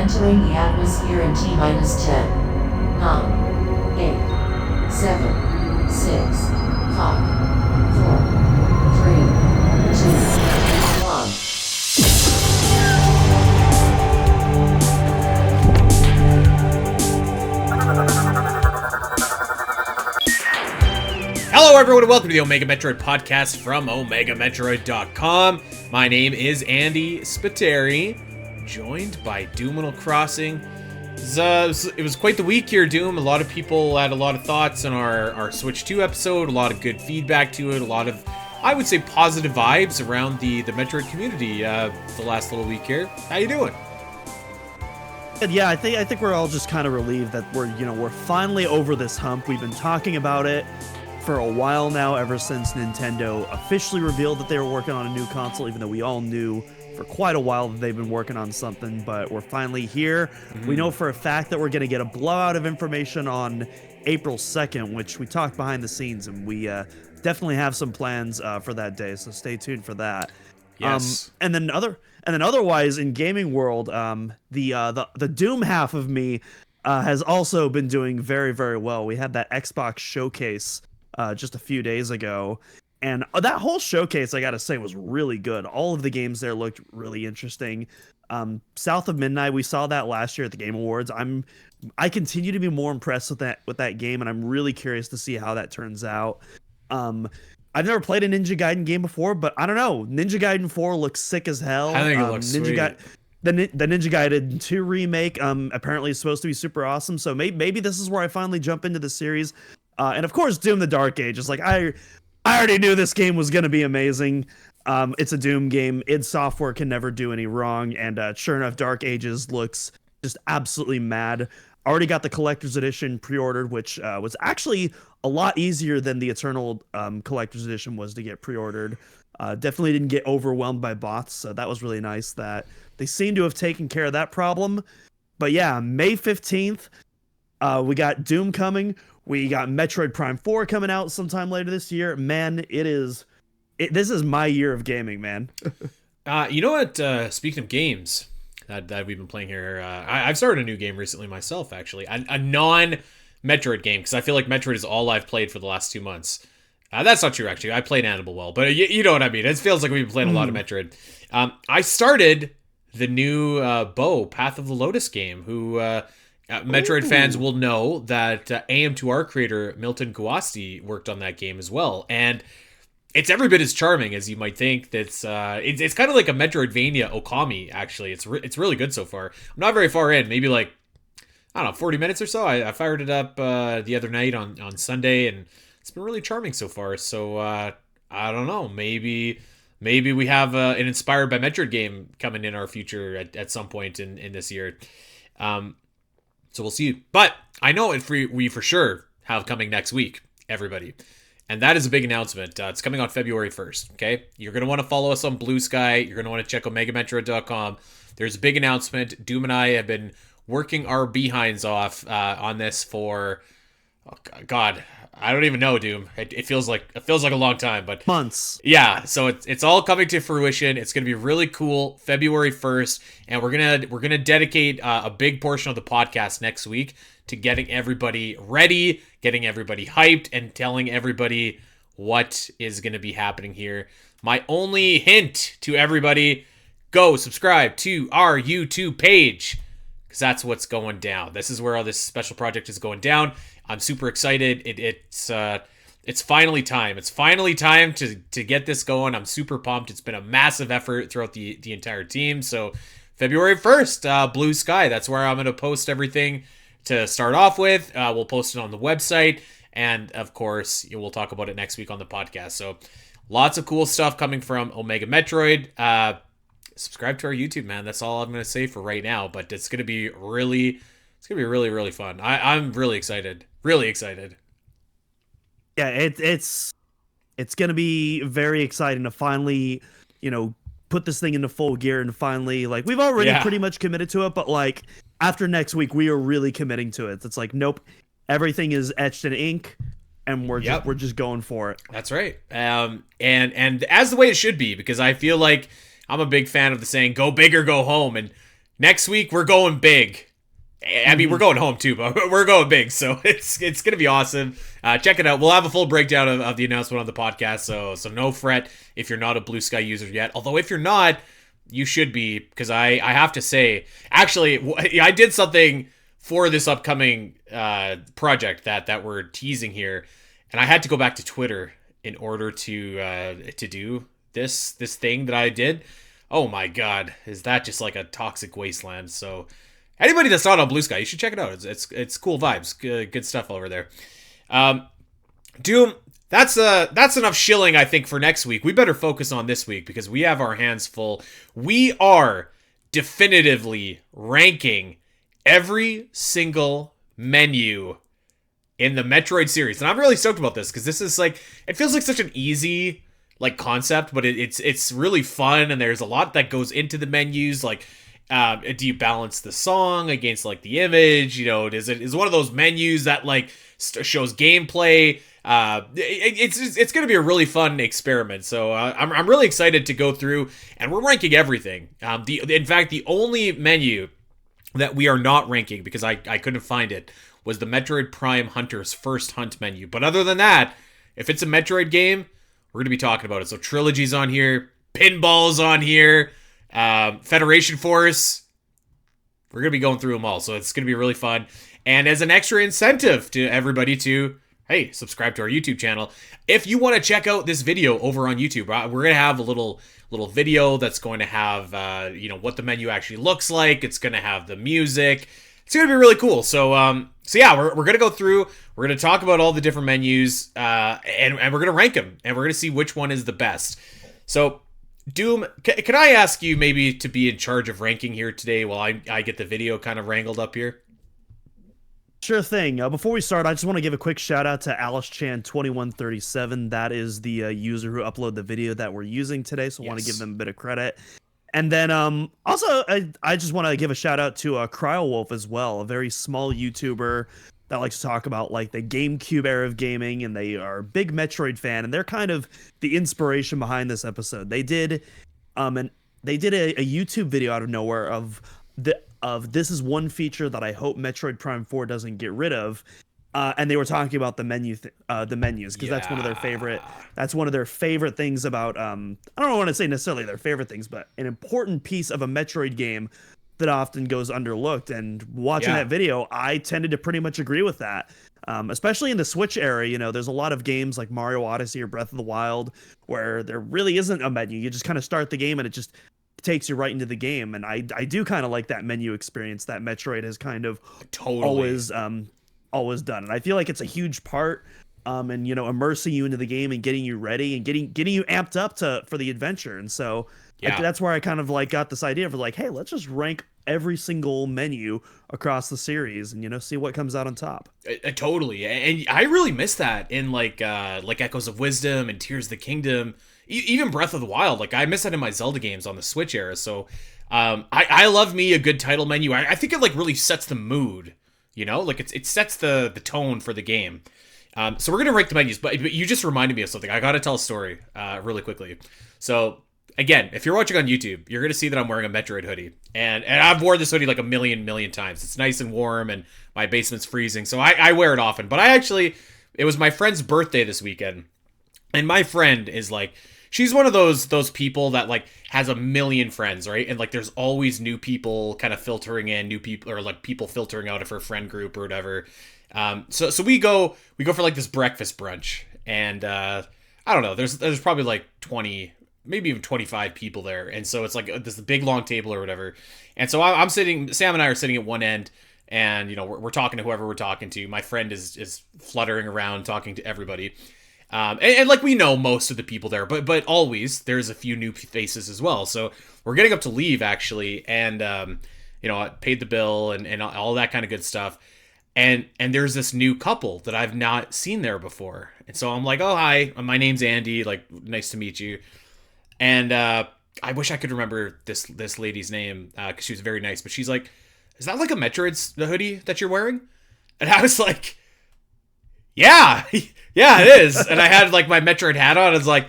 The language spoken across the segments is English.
Entering the atmosphere in T minus 10, 9, 8, 7, 6, 5, 4, 3, 2, 1. Hello everyone and welcome to the Omega Metroid podcast from OmegaMetroid.com. My name is Andy Spiteri, joined by Doom Crossing. It was quite the week here, Doom. A lot of people had a lot of thoughts on our Switch 2 episode, a lot of good feedback to it, a lot of, I would say, positive vibes around the Metroid community the last little week here. How you doing? Yeah, I think we're all just kind of relieved that we're finally over this hump. We've been talking about it for a while now, ever since Nintendo officially revealed that they were working on a new console, even though we all knew for quite a while that they've been working on something, but we're finally here. We know for a fact that we're going to get a blowout of information on April 2nd, which we talked behind the scenes, and we definitely have some plans for that day, so stay tuned for that. Yes. And then otherwise in gaming world, the Doom half of me has also been doing very, very well. We had that Xbox showcase just a few days ago, and that whole showcase, I gotta say, was really good. All of the games there looked really interesting. South of Midnight, we saw that last year at the Game Awards. I continue to be more impressed with that game, and I'm really curious to see how that turns out. I've never played a Ninja Gaiden game before, but I don't know. Ninja Gaiden 4 looks sick as hell. I think it looks sweet. The Ninja Gaiden 2 remake apparently is supposed to be super awesome, so maybe this is where I finally jump into the series. And of course, Doom the Dark Ages. Like, I already knew this game was going to be amazing. It's a Doom game. id Software can never do any wrong, and sure enough, Dark Ages looks just absolutely mad. Already got the Collector's Edition pre-ordered, which was actually a lot easier than the Eternal Collector's Edition was to get pre-ordered. Definitely didn't get overwhelmed by bots, so that was really nice that they seem to have taken care of that problem. But yeah, May 15th, we got Doom coming. We got Metroid Prime 4 coming out sometime later this year. Man, this is my year of gaming, man. You know what? Speaking of games that we've been playing here, I've started a new game recently myself, actually. A non-Metroid game, because I feel like Metroid is all I've played for the last 2 months. That's not true, actually. I played Animal Well, but you know what I mean. It feels like we've been playing a lot of Metroid. I started the new Path of the Lotus game, who... Metroid fans will know that AM2R creator Milton Guasti worked on that game as well, and it's every bit as charming as you might think. It's kind of like a Metroidvania Okami, actually. It's really good so far. I'm not very far in, maybe like, I don't know, 40 minutes or so. I fired it up the other night on Sunday, and it's been really charming so far. So I don't know, maybe we have an inspired by Metroid game coming in our future at some point in this year. So we'll see. But I know we for sure have coming next week, everybody. And that is a big announcement. It's coming on February 1st, okay? You're going to want to follow us on Blue Sky. You're going to want to check OmegaMetroid.com. There's a big announcement. Doom and I have been working our behinds off on this for... Oh, God, I don't even know, Doom. It feels like a long time, but months. Yeah, so it's all coming to fruition. It's going to be really cool. February 1st, and we're gonna dedicate a big portion of the podcast next week to getting everybody ready, getting everybody hyped, and telling everybody what is going to be happening here. My only hint to everybody: go subscribe to our YouTube page, because that's what's going down. This is where all this special project is going down. I'm super excited. It's finally time. It's finally time to get this going. I'm super pumped. It's been a massive effort throughout the entire team. So February 1st, Blue Sky. That's where I'm going to post everything to start off with. We'll post it on the website. And of course, we'll talk about it next week on the podcast. So lots of cool stuff coming from Omega Metroid. Subscribe to our YouTube, man. That's all I'm going to say for right now. But it's going to be really really fun. I'm really excited. Really excited. Yeah, it's gonna be very exciting to finally, put this thing into full gear and finally, like, we've already pretty much committed to it, but like after next week, we are really committing to it. It's like, nope, everything is etched in ink, and we're just going for it. That's right. And as the way it should be, because I feel like I'm a big fan of the saying, "Go big or go home," and next week we're going big. I mean, we're going home too, but we're going big, so it's gonna be awesome. Check it out. We'll have a full breakdown of the announcement on the podcast, so no fret if you're not a Blue Sky user yet. Although if you're not, you should be, because I have to say, actually, I did something for this upcoming project that we're teasing here, and I had to go back to Twitter in order to do this thing that I did. Oh my god, is that just like a toxic wasteland? So anybody that's not on Blue Sky, you should check it out. It's cool vibes, good stuff over there. Doom, that's enough shilling, I think, for next week. We better focus on this week because we have our hands full. We are definitively ranking every single menu in the Metroid series, and I'm really stoked about this because this is like, it feels like such an easy like concept, but it's really fun, and there's a lot that goes into the menus. Like, do you balance the song against like the image? You know, is one of those menus that like shows gameplay? It's going to be a really fun experiment. So I'm really excited to go through, and we're ranking everything. In fact, the only menu that we are not ranking, because I couldn't find it, was the Metroid Prime Hunter's First Hunt menu. But other than that, if it's a Metroid game, we're going to be talking about it. So Trilogy's on here, Pinball's on here, Federation Force. We're going to be going through them all. So it's going to be really fun. And as an extra incentive to everybody to, hey, subscribe to our YouTube channel. If you want to check out this video over on YouTube, we're going to have a little video that's going to have, what the menu actually looks like. It's going to have the music. It's going to be really cool. So yeah, we're going to go through. We're going to talk about all the different menus, and we're going to rank them, and we're going to see which one is the best. So, Doom, can I ask you maybe to be in charge of ranking here today while I get the video kind of wrangled up here? Sure thing. Before we start, I just want to give a quick shout out to AliceChan2137. That is the user who uploaded the video that we're using today, so I want to give them a bit of credit. And then also, I just want to give a shout out to Cryowolf as well, a very small YouTuber that likes to talk about like the GameCube era of gaming, and they are a big Metroid fan, and they're kind of the inspiration behind this episode. They did a YouTube video out of nowhere of this is one feature that I hope Metroid Prime 4 doesn't get rid of. And they were talking about the menus, because that's one of their favorite. That's one of their favorite things about. I don't want to say necessarily their favorite things, but an important piece of a Metroid game that often goes underlooked. And watching that video, I tended to pretty much agree with that. Especially in the Switch era, there's a lot of games like Mario Odyssey or Breath of the Wild where there really isn't a menu. You just kind of start the game and it just takes you right into the game. And I do kind of like that menu experience that Metroid has kind of always done. And I feel like it's a huge part and immersing you into the game and getting you ready and getting you amped up for the adventure. And so that's where I kind of like got this idea of like, hey, let's just rank every single menu across the series and see what comes out on top. Totally. And I really miss that in like Echoes of Wisdom and Tears of the Kingdom, even Breath of the Wild. Like I miss that in my Zelda games on the Switch era. So I love me a good title menu. I think it like really sets the mood. Like it sets the tone for the game. So we're gonna rank the menus, but you just reminded me of something. I gotta tell a story really quickly. So again, if you're watching on YouTube, you're gonna see that I'm wearing a Metroid hoodie, and I've worn this hoodie like a million times. It's nice and warm, and my basement's freezing, so I wear it often. But it was my friend's birthday this weekend, and my friend is like, she's one of those people that like has a million friends, right? And like there's always new people kind of filtering in, new people, or like people filtering out of her friend group or whatever. So we go for like this breakfast brunch, and I don't know, there's probably like 20, maybe even 25 people there, and so it's like this big long table or whatever. And so I'm sitting, Sam and I are sitting at one end, and we're talking to whoever we're talking to. My friend is fluttering around talking to everybody. And like we know most of the people there, but always there's a few new faces as well. So we're getting up to leave actually, and I paid the bill and all that kind of good stuff. And there's this new couple that I've not seen there before, and so I'm like, oh hi, my name's Andy, like nice to meet you. And I wish I could remember this lady's name because she was very nice, but she's like, is that like a Metroid's the hoodie that you're wearing? And I was like, yeah, it is. And I had like my Metroid hat on. I was like,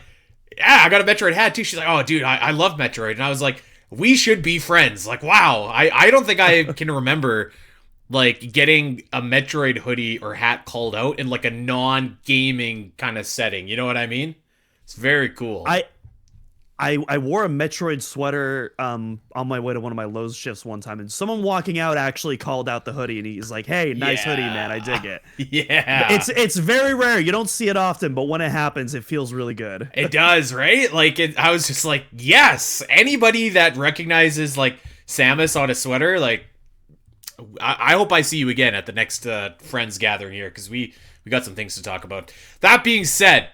yeah, I got a Metroid hat too. She's like, oh, dude, I love Metroid. And I was like, we should be friends. Like, wow, I don't think I can remember like getting a Metroid hoodie or hat called out in like a non-gaming kind of setting. You know what I mean? It's very cool. I wore a Metroid sweater on my way to one of my Lowe's shifts one time, and someone walking out actually called out the hoodie, and he's like, "Hey, nice hoodie, man. I dig it." Yeah. It's very rare. You don't see it often, but when it happens, it feels really good. It does, right? Like, I was just like, yes, anybody that recognizes like Samus on a sweater, like, I hope I see you again at the next friends gathering here, because we got some things to talk about. That being said,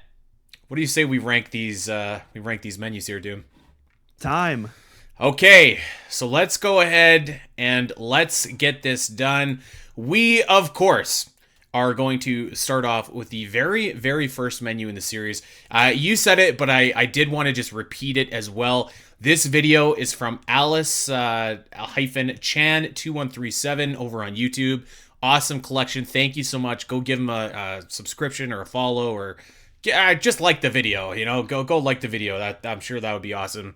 what do you say we rank these menus here, Doom? Time. Okay, so let's go ahead and let's get this done. We, of course, are going to start off with the very, very first menu in the series. You said it, but I did want to just repeat it as well. This video is from Alice-Chan2137 over on YouTube. Awesome collection. Thank you so much. Go give him a subscription or a follow, or just like the video. You know, go like the video. That I'm sure that would be awesome.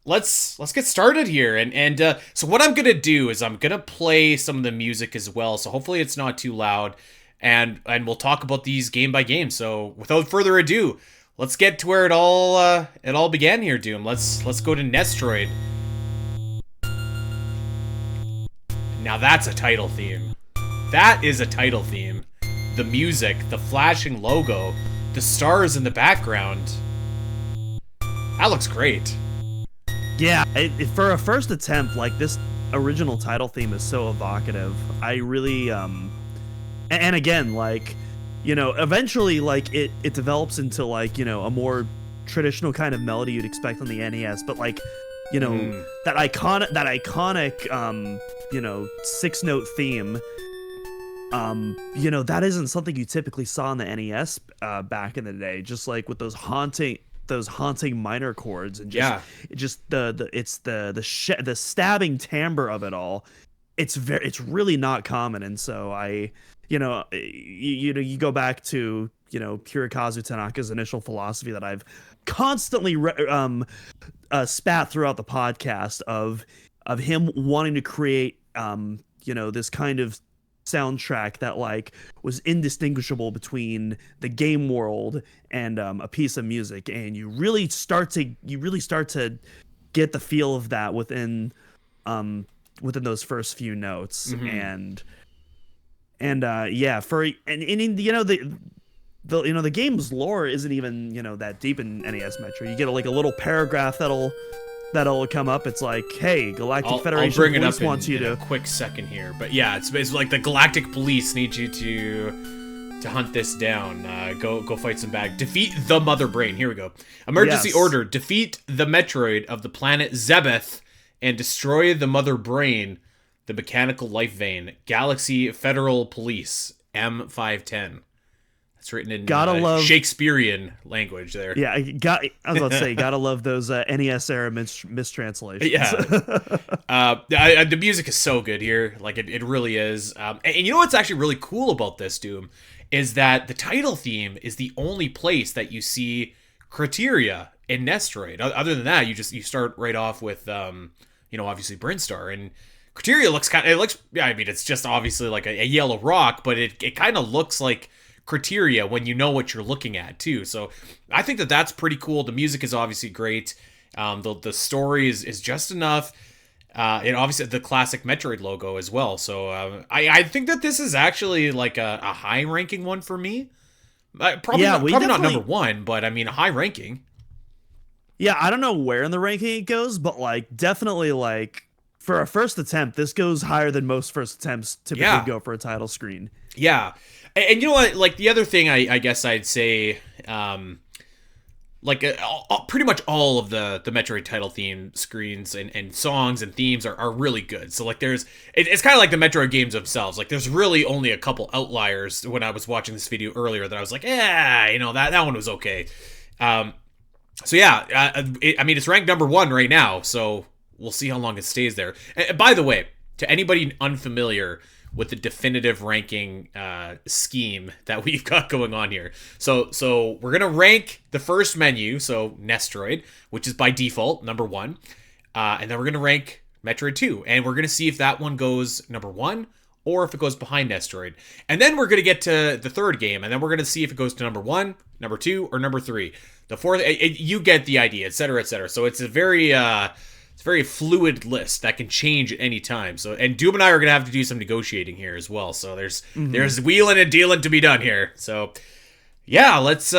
Let's get started here, and so what I'm gonna do is I'm gonna play some of the music as well. So hopefully it's not too loud, and we'll talk about these game by game. So without further ado, let's get to where it all began here, Doom. Let's go to Nestroid. Now that's a title theme. That is a title theme. The music, the flashing logo, the stars in the background. That looks great. Yeah, for a first attempt, like, this original title theme is so evocative. I really, and again, like, you know, eventually, like, it develops into, like, you know, a more traditional kind of melody you'd expect on the NES, but, like, you know, that iconic, you know, 6-note theme, you know, that isn't something you typically saw in the NES back in the day, just like with those haunting minor chords, and just the stabbing timbre of it all. It's really not common, and so you go back to, you know, Hirokazu Tanaka's initial philosophy that I've constantly spat throughout the podcast of him wanting to create you know, this kind of soundtrack that, like, was indistinguishable between the game world and a piece of music, and you really start to get the feel of that within those first few notes. And yeah, you know, the game's lore isn't even, you know, that deep in NES Metro. You get like a little paragraph that'll come up. It's like, hey, Galactic Federation I'll bring Police it up wants you in to a quick second here, but yeah, it's basically like the Galactic Police need you to hunt this down. Go fight some defeat the Mother Brain. Here we go. Emergency order: defeat the Metroid of the planet Zebeth and destroy the Mother Brain, the mechanical life vein. Galaxy Federal Police M510. It's written in Shakespearean language there. Yeah, I was about to say, gotta love those NES era mistranslations. Yeah. The music is so good here. Like, it really is. And you know what's actually really cool about this, Doom, is that the title theme is the only place that you see Criteria in Nestroid. Other than that, you start right off with, you know, obviously Brinstar. And Criteria I mean, it's just obviously like a yellow rock, but it kind of looks like Criteria when you know what you're looking at too. So I think that's pretty cool. The music is obviously great. The story is just enough. And obviously the classic Metroid logo as well. So I think that this is actually like a high ranking one for me. Probably not number one, but I mean a high ranking. Yeah, I don't know where in the ranking it goes, but like definitely, like, for a first attempt, this goes higher than most first attempts typically go for a title screen. Yeah. And you know what? Like, the other thing I guess I'd say, like, pretty much all of the Metroid title theme screens and songs and themes are really good. So, like, it's kind of like the Metroid games themselves. Like, there's really only a couple outliers when I was watching this video earlier that I was like, yeah, you know, that one was okay. So, yeah, I mean, it's ranked number 1 right now, so we'll see how long it stays there. And by the way, to anybody unfamiliar with the definitive ranking scheme that we've got going on here. So we're going to rank the first menu, so Nestroid, which is by default number 1. And then we're going to rank Metroid 2. And we're going to see if that one goes number 1 or if it goes behind Nestroid. And then we're going to get to the third game. And then we're going to see if it goes to number 1, number 2, or number 3. The fourth, you get the idea, etc., etc. So it's a very fluid list that can change at any time. So, and Doom and I are going to have to do some negotiating here as well. So there's wheeling and dealing to be done here. So yeah, let's.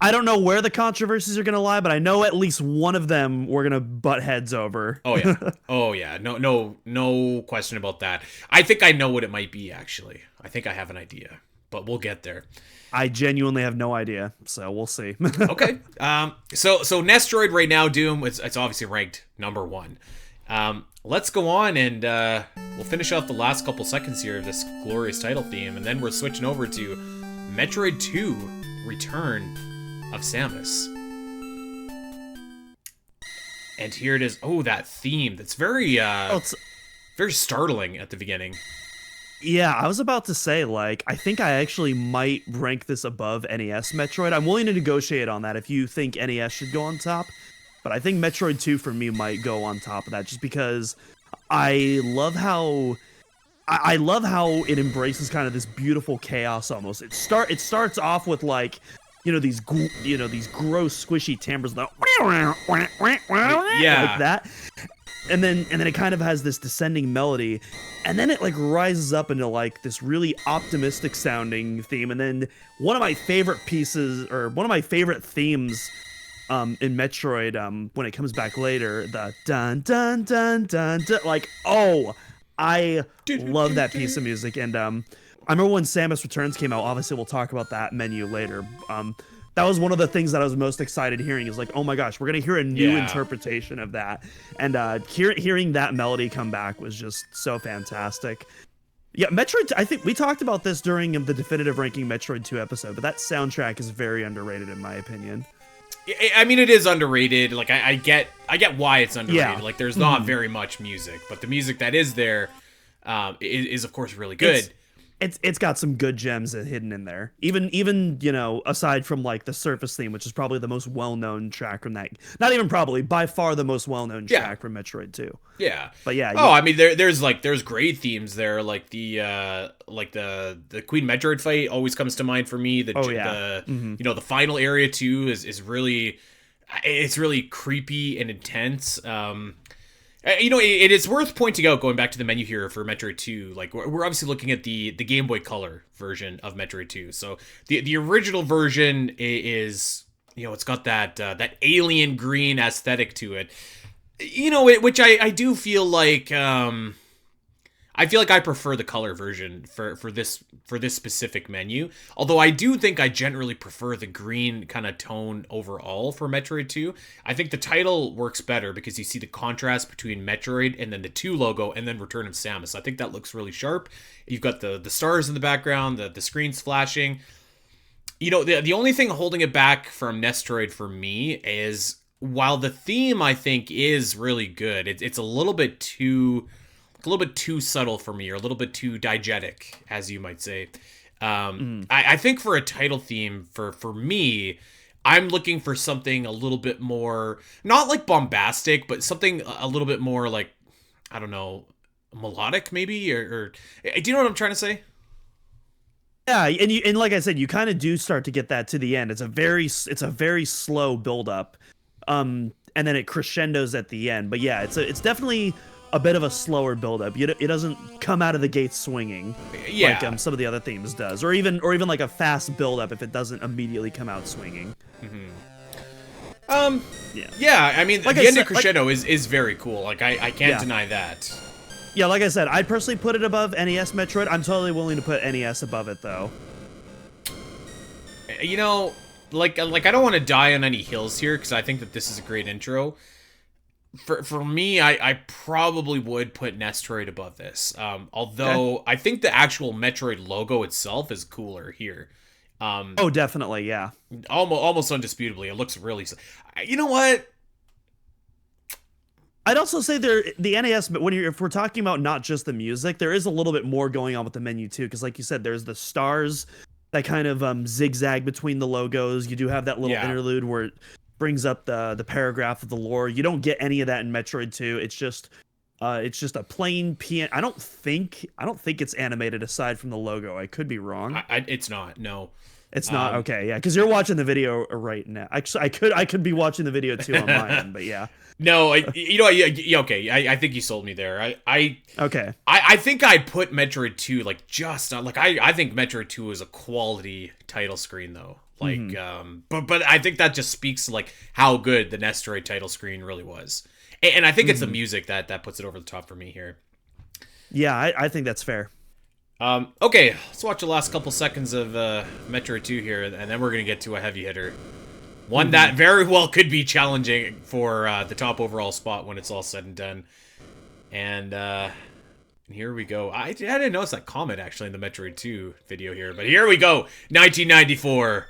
I don't know where the controversies are going to lie, but I know at least one of them we're going to butt heads over. Oh yeah. Oh yeah. No question about that. I think I know what it might be, actually. I think I have an idea, but we'll get there. I genuinely have no idea, so we'll see. Okay. So Nestroid right now, Doom, it's obviously ranked number 1. Let's go on and we'll finish off the last couple seconds here of this glorious title theme, and then we're switching over to Metroid 2: Return of Samus. And here it is. Oh, that theme. That's very very startling at the beginning. Yeah, I was about to say, like, I think I actually might rank this above NES Metroid. I'm willing to negotiate on that if you think NES should go on top. But I think Metroid 2 for me might go on top of that, just because I love how it embraces kind of this beautiful chaos almost. It starts off with like, these gross squishy timbres like that. And then it kind of has this descending melody, and then it like rises up into like this really optimistic sounding theme. And then one of my favorite themes in Metroid, when it comes back later, the dun dun dun dun dun, like, oh, I love that piece of music. And I remember when Samus Returns came out, obviously we'll talk about that menu later. That was one of the things that I was most excited hearing, is like, oh my gosh, we're going to hear a new interpretation of that. And hearing that melody come back was just so fantastic. Yeah, Metroid, I think we talked about this during the definitive ranking Metroid 2 episode, but that soundtrack is very underrated in my opinion. I mean, it is underrated. Like, I get why it's underrated. Yeah. Like, there's not very much music, but the music that is there is of course really good. It's got some good gems hidden in there. Even aside from like the surface theme, which is probably the most well-known track from that. Not even probably, by far the most well-known track from Metroid 2. Yeah. But yeah. Oh, I mean, there's great themes there. Like the Queen Metroid fight always comes to mind for me. The final area too is really, it's really creepy and intense. It is worth pointing out, going back to the menu here for Metroid 2, like, we're obviously looking at the Game Boy Color version of Metroid 2. So the original version is, it's got that alien green aesthetic to it. Which I do feel like I prefer the color version for this specific menu. Although I do think I generally prefer the green kind of tone overall for Metroid 2. I think the title works better because you see the contrast between Metroid and then the 2 logo and then Return of Samus. I think that looks really sharp. You've got the stars in the background, the screen's flashing. The only thing holding it back from Nestroid for me is, while the theme I think is really good, it's a little bit too subtle for me, or a little bit too diegetic, as you might say. I think for a title theme, for me, I'm looking for something a little bit more, not like bombastic, but something a little bit more like, I don't know, melodic maybe, or do you know what I'm trying to say? Yeah, and like I said, you kind of do start to get that to the end. It's a very slow build up, and then it crescendos at the end. But yeah, it's definitely a bit of a slower build-up. It doesn't come out of the gate swinging like some of the other themes does, or even like a fast build-up if it doesn't immediately come out swinging. Yeah. I mean, like the ending crescendo is very cool. Like, I can't deny that. Yeah, like I said, I'd personally put it above NES Metroid. I'm totally willing to put NES above it, though. Like I don't want to die on any hills here, because I think that this is a great intro. For me, I probably would put Nestroid above this. Although I think the actual Metroid logo itself is cooler here. Oh, definitely, yeah. Almost undisputably, it looks really. You know what? I'd also say the NES, but if we're talking about not just the music, there is a little bit more going on with the menu too, because like you said, there's the stars that kind of zigzag between the logos. You do have that little interlude where brings up the paragraph of the lore. You don't get any of that in Metroid 2. It's just a plain PN. I don't think it's animated aside from the logo. I could be wrong. It's not. No. It's not. Okay, yeah, because you're watching the video right now. Actually, I could be watching the video too on my end, but yeah. No, okay. I think you sold me there. Okay. I think I put Metroid 2 like just on, like I think Metroid 2 is a quality title screen though. Like but I think that just speaks to like how good the Nestroid title screen really was. And I think it's the music that puts it over the top for me here. Yeah, I think that's fair. Okay, let's watch the last couple seconds of Metroid 2 here, and then we're going to get to a heavy hitter. One that very well could be challenging for the top overall spot when it's all said and done. And here we go. I didn't notice that comment, actually, in the Metroid 2 video here, but here we go. 1994.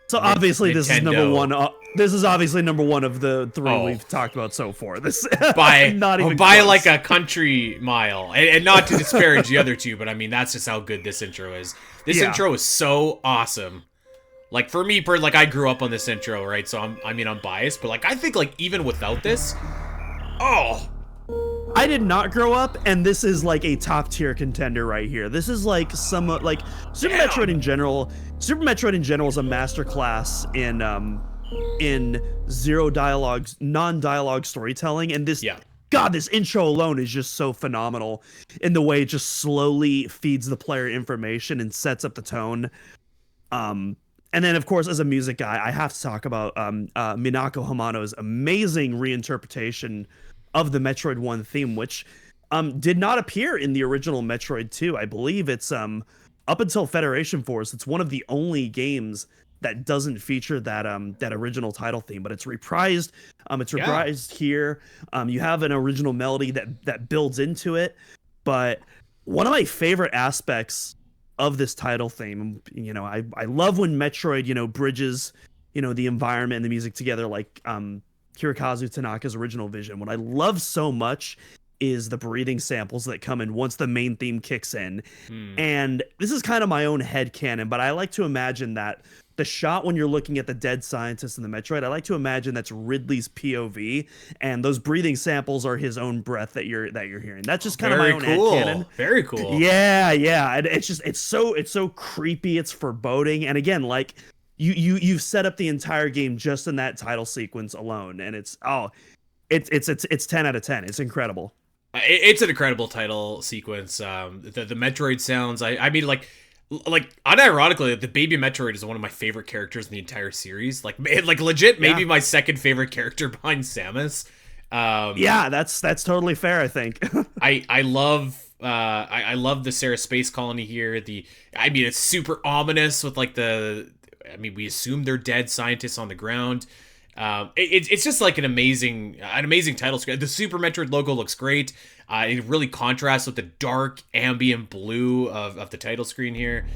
So obviously Nintendo. This is number one. This is obviously number one of the three we've talked about so far. This by not even by close. like a country mile, and not to disparage the other two, but I mean that's just how good this intro is. This intro is so awesome. Like for me, like I grew up on this intro, right? So I'm biased, but like I think like even without this, I did not grow up, and this is like a top tier contender right here. This is like some like Super Metroid in general. Super Metroid in general is a masterclass in zero dialogues, non-dialogue storytelling, and this God, this intro alone is just so phenomenal in the way it just slowly feeds the player information and sets up the tone. And then, of course, as a music guy, I have to talk about Minako Hamano's amazing reinterpretation of the Metroid 1 theme, which did not appear in the original Metroid 2. I believe it's up until Federation Force, it's one of the only games that doesn't feature that original title theme, but it's reprised. It's reprised here. You have an original melody that builds into it. But one of my favorite aspects of this title theme, I love when Metroid, bridges, the environment and the music together, like Hirokazu Tanaka's original vision. What I love so much is the breathing samples that come in once the main theme kicks in. And this is kind of my own headcanon, but I like to imagine that the shot when you're looking at the dead scientist in the Metroid, I like to imagine that's Ridley's POV, and those breathing samples are his own breath that you're hearing. That's just kind of my own headcanon. Very cool. Yeah. And it's so creepy, it's foreboding, and again, like you've set up the entire game just in that title sequence alone, and it's 10 out of 10. It's incredible. It's an incredible title sequence. The Metroid sounds. I mean, like unironically, the baby Metroid is one of my favorite characters in the entire series. Like legit, maybe my second favorite character behind Samus. Yeah, that's totally fair. I think. I love the Sarah space colony here. It's super ominous with like we assume they're dead scientists on the ground. It's just like an amazing title screen. The Super Metroid logo looks great. It really contrasts with the dark ambient blue of the title screen here.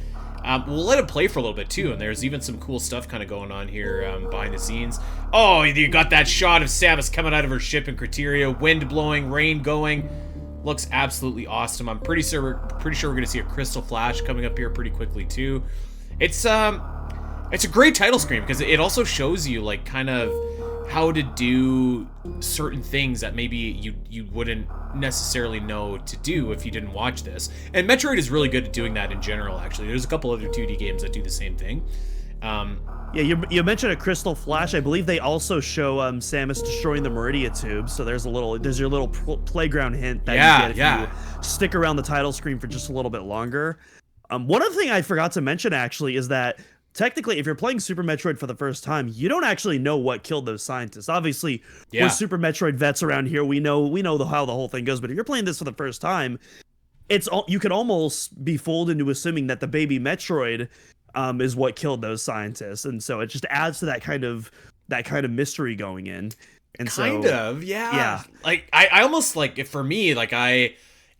We'll let it play for a little bit too, and there's even some cool stuff kind of going on here behind the scenes. Oh, you got that shot of Samus coming out of her ship in Criteria, wind blowing, rain going. Looks absolutely awesome. I'm pretty sure we're gonna see a crystal flash coming up here pretty quickly too. It's a great title screen because it also shows you like kind of how to do certain things that maybe you wouldn't necessarily know to do if you didn't watch this. And Metroid is really good at doing that in general, actually. There's a couple other 2D games that do the same thing. Yeah, you mentioned a crystal flash. I believe they also show Samus destroying the Meridia tube. So there's your little playground hint that you get if you stick around the title screen for just a little bit longer. One other thing I forgot to mention actually is that technically, if you're playing Super Metroid for the first time, you don't actually know what killed those scientists. Obviously, we're Super Metroid vets around here. We know how the whole thing goes. But if you're playing this for the first time, you could almost be fooled into assuming that the baby Metroid is what killed those scientists, and so it just adds to that kind of mystery going in. And yeah. Like I almost like for me, like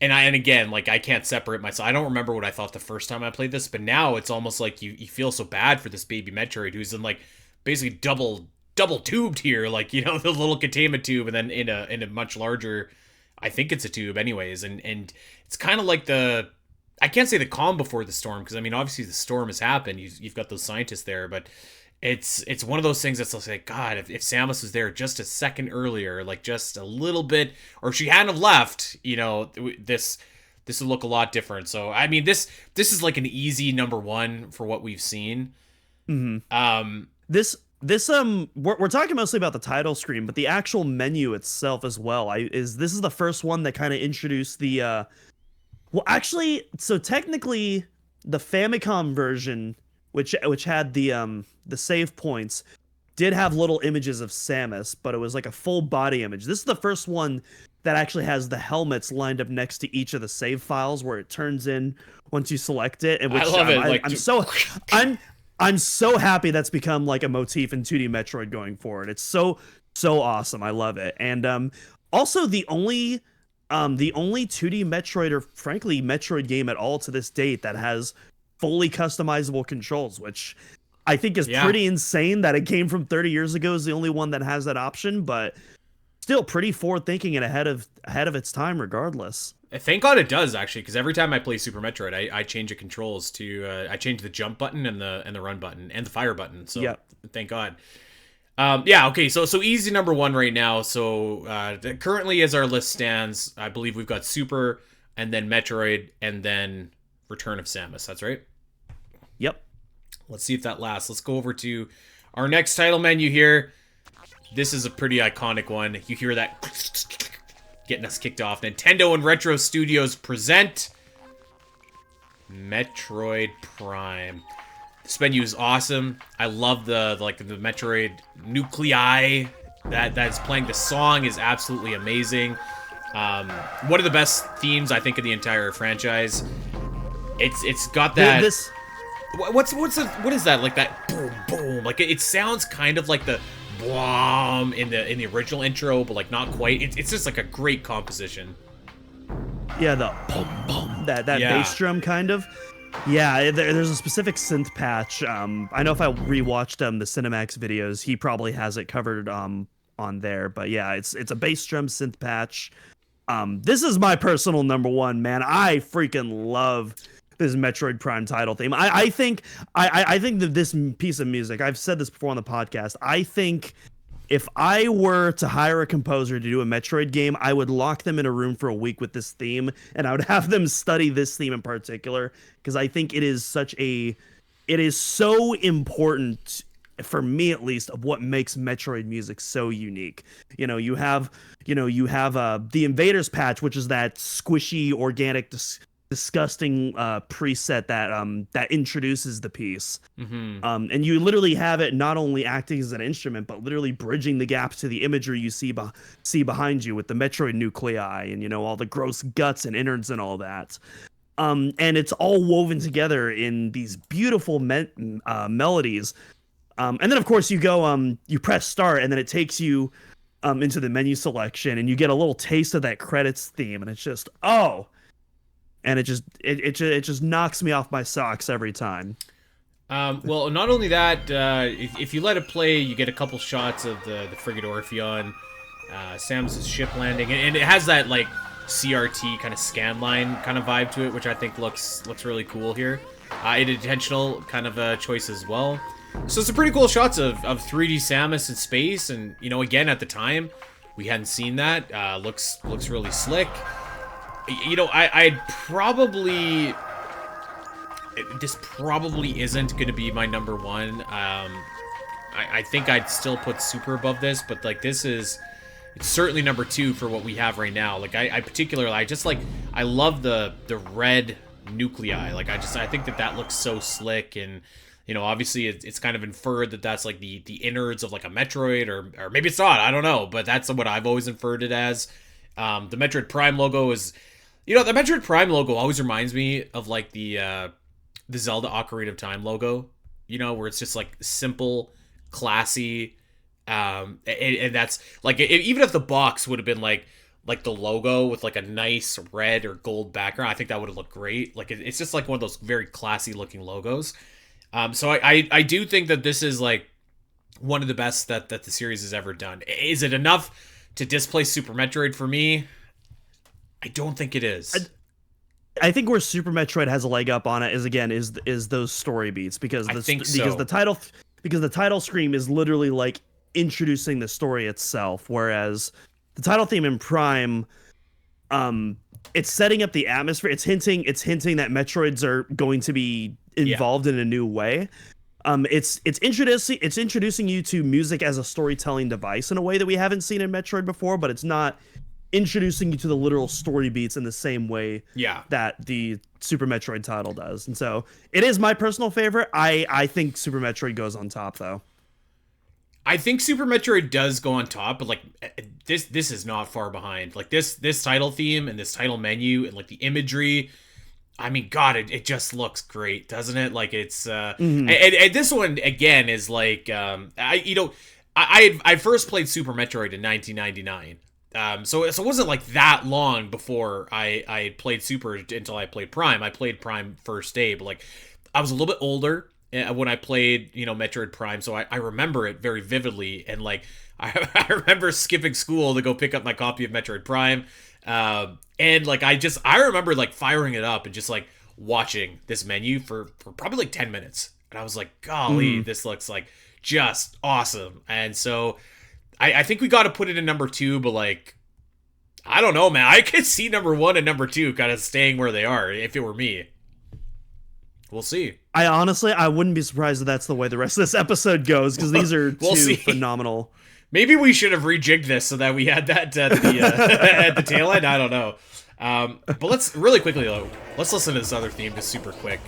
And again, like I can't separate myself. I don't remember what I thought the first time I played this, but now it's almost like you feel so bad for this baby Metroid who's in like basically double tubed here, like the little containment tube, and then in a much larger, I think it's a tube anyways, and it's kind of like I can't say the calm before the storm because I mean obviously the storm has happened. You've got those scientists there, but it's one of those things that's like, God, if Samus was there just a second earlier, like just a little bit, or if she hadn't have left, this would look a lot different. So I mean, this is like an easy number one for what we've seen. We're talking mostly about the title screen, but the actual menu itself as well. This is the first one that kind of introduced the well, actually, so technically the Famicom version, which had the save points, did have little images of Samus, but it was like a full body image. This is the first one that actually has the helmets lined up next to each of the save files, where it turns in once you select it. And which, I love it. I'm so happy that's become like a motif in 2D Metroid going forward. It's so awesome. I love it. And also the only 2D Metroid, or frankly Metroid game at all to this date, that has fully customizable controls, which I think is pretty insane that it came from 30 years ago, is the only one that has that option, but still pretty forward thinking and ahead of its time regardless. Thank God it does, actually, because every time I play Super Metroid, I change the controls to I change the jump button and the run button and the fire button. So thank God. Okay, so easy number one right now. So currently, as our list stands, I believe we've got Super, and then Metroid, and then Return of Samus. That's right? Yep. Let's see if that lasts. Let's go over to our next title menu here. This is a pretty iconic one. You hear that getting us kicked off. Nintendo and Retro Studios present Metroid Prime. This menu is awesome. I love the Metroid nuclei that's playing. The song is absolutely amazing. One of the best themes I think of the entire franchise. It's got that. What is that, like that boom boom? Like it sounds kind of like the Bwom in the original intro, but like not quite. It's just like a great composition. Yeah, the boom boom, that bass drum kind of. Yeah, there's a specific synth patch. I know if I rewatched the Cinemax videos, he probably has it covered on there. But yeah, it's a bass drum synth patch. This is my personal number one, man. I freaking love this Metroid Prime title theme. I think that this piece of music, I've said this before on the podcast, I think if I were to hire a composer to do a Metroid game, I would lock them in a room for a week with this theme, and I would have them study this theme in particular, because I think it is so important, for me at least, of what makes Metroid music so unique. You have the Invaders patch, which is that squishy, organic, disgusting preset that introduces the piece. And you literally have it not only acting as an instrument, but literally bridging the gap to the imagery you see behind you with the Metroid nuclei and all the gross guts and innards and all that. And it's all woven together in these beautiful melodies. And then of course you go you press start, and then it takes you into the menu selection, and you get a little taste of that credits theme, and it's just and it just knocks me off my socks every time. Well, not only that, if you let it play, you get a couple shots of the frigate Orpheon, Samus's ship landing, and it has that like CRT kind of scanline kind of vibe to it, which I think looks really cool here. An intentional kind of a choice as well. So some pretty cool shots of 3D Samus in space, and again at the time we hadn't seen that. Looks really slick. I'd probably... This probably isn't going to be my number one. I think I'd still put Super above this, but like it's certainly number two for what we have right now. Like I love the red nuclei. Like I think that looks so slick, and obviously it's kind of inferred that that's like the innards of like a Metroid, or maybe it's not. I don't know, but that's what I've always inferred it as. The Metroid Prime logo is... the Metroid Prime logo always reminds me of like the Zelda Ocarina of Time logo, where it's just like simple, classy, and that's like even if the box would have been like the logo with like a nice red or gold background, I think that would have looked great. Like it's just like one of those very classy looking logos. So I do think that this is like one of the best that the series has ever done. Is it enough to displace Super Metroid for me? I don't think it is. I think where Super Metroid has a leg up on it is those story beats, because the title because the title screen is literally like introducing the story itself, whereas the title theme in Prime, it's setting up the atmosphere. It's hinting that Metroids are going to be involved in a new way. It's introducing you to music as a storytelling device in a way that we haven't seen in Metroid before, but it's not introducing you to the literal story beats in the same way that the Super Metroid title does. And so it is my personal favorite. I think Super Metroid goes on top though. I think Super Metroid does go on top, but like this is not far behind. Like this title theme and this title menu and like the imagery. I mean, God, it just looks great, doesn't it? Like it's and this one again is like I first played Super Metroid in 1999. So it wasn't like that long before I played Super until I played Prime. I played Prime first day, but like I was a little bit older when I played, Metroid Prime, so I remember it very vividly, and like I remember skipping school to go pick up my copy of Metroid Prime, and like I remember like firing it up and just like watching this menu for probably like 10 minutes, and I was like, golly, this looks like just awesome. And so I think we got to put it in number 2, but like I don't know, man, I could see number 1 and number 2 kind of staying where they are if it were me. We'll see. I wouldn't be surprised if that's the way the rest of this episode goes, because these are two phenomenal. Maybe we should have rejigged this so that we had that at the tail end. I don't know. But let's really quickly though. Let's listen to this other theme just super quick.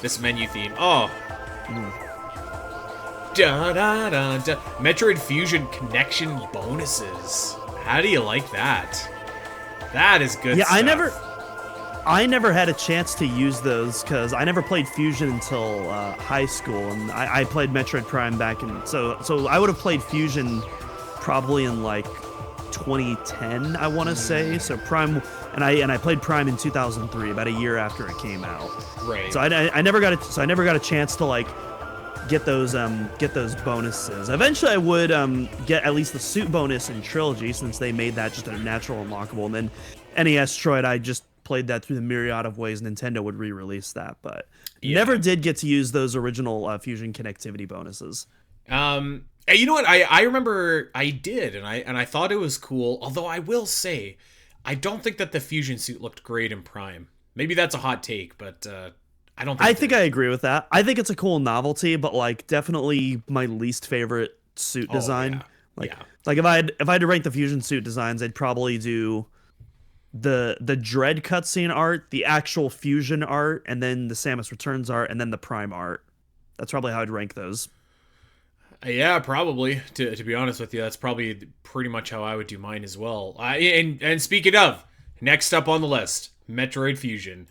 This menu theme. Oh. Da da da da. Metroid Fusion connection bonuses. How do you like that? That is good. Yeah, stuff. I never had a chance to use those because I never played Fusion until high school, and I played Metroid Prime back in so I would have played Fusion probably in like 2010, I want to say. So Prime, and I played Prime in 2003, about a year after it came out. Right. So I never got a chance to like get those bonuses. Eventually, I would get at least the suit bonus in Trilogy, since they made that just a natural unlockable, and then NES Troid, I just played that through the myriad of ways Nintendo would re-release that, but never did get to use those original Fusion connectivity bonuses. You know what? I remember I did, and I thought it was cool. Although I will say, I don't think that the Fusion suit looked great in Prime. Maybe that's a hot take, but I don't. I think I agree with that. I think it's a cool novelty, but like definitely my least favorite suit design. Like if I had to rank the Fusion suit designs, I'd probably do the Dread cutscene art, the actual Fusion art, and then the Samus Returns art, and then the Prime art. That's probably how I'd rank those. Yeah, probably. To be honest with you, that's probably pretty much how I would do mine as well. And speaking of, next up on the list, Metroid Fusion.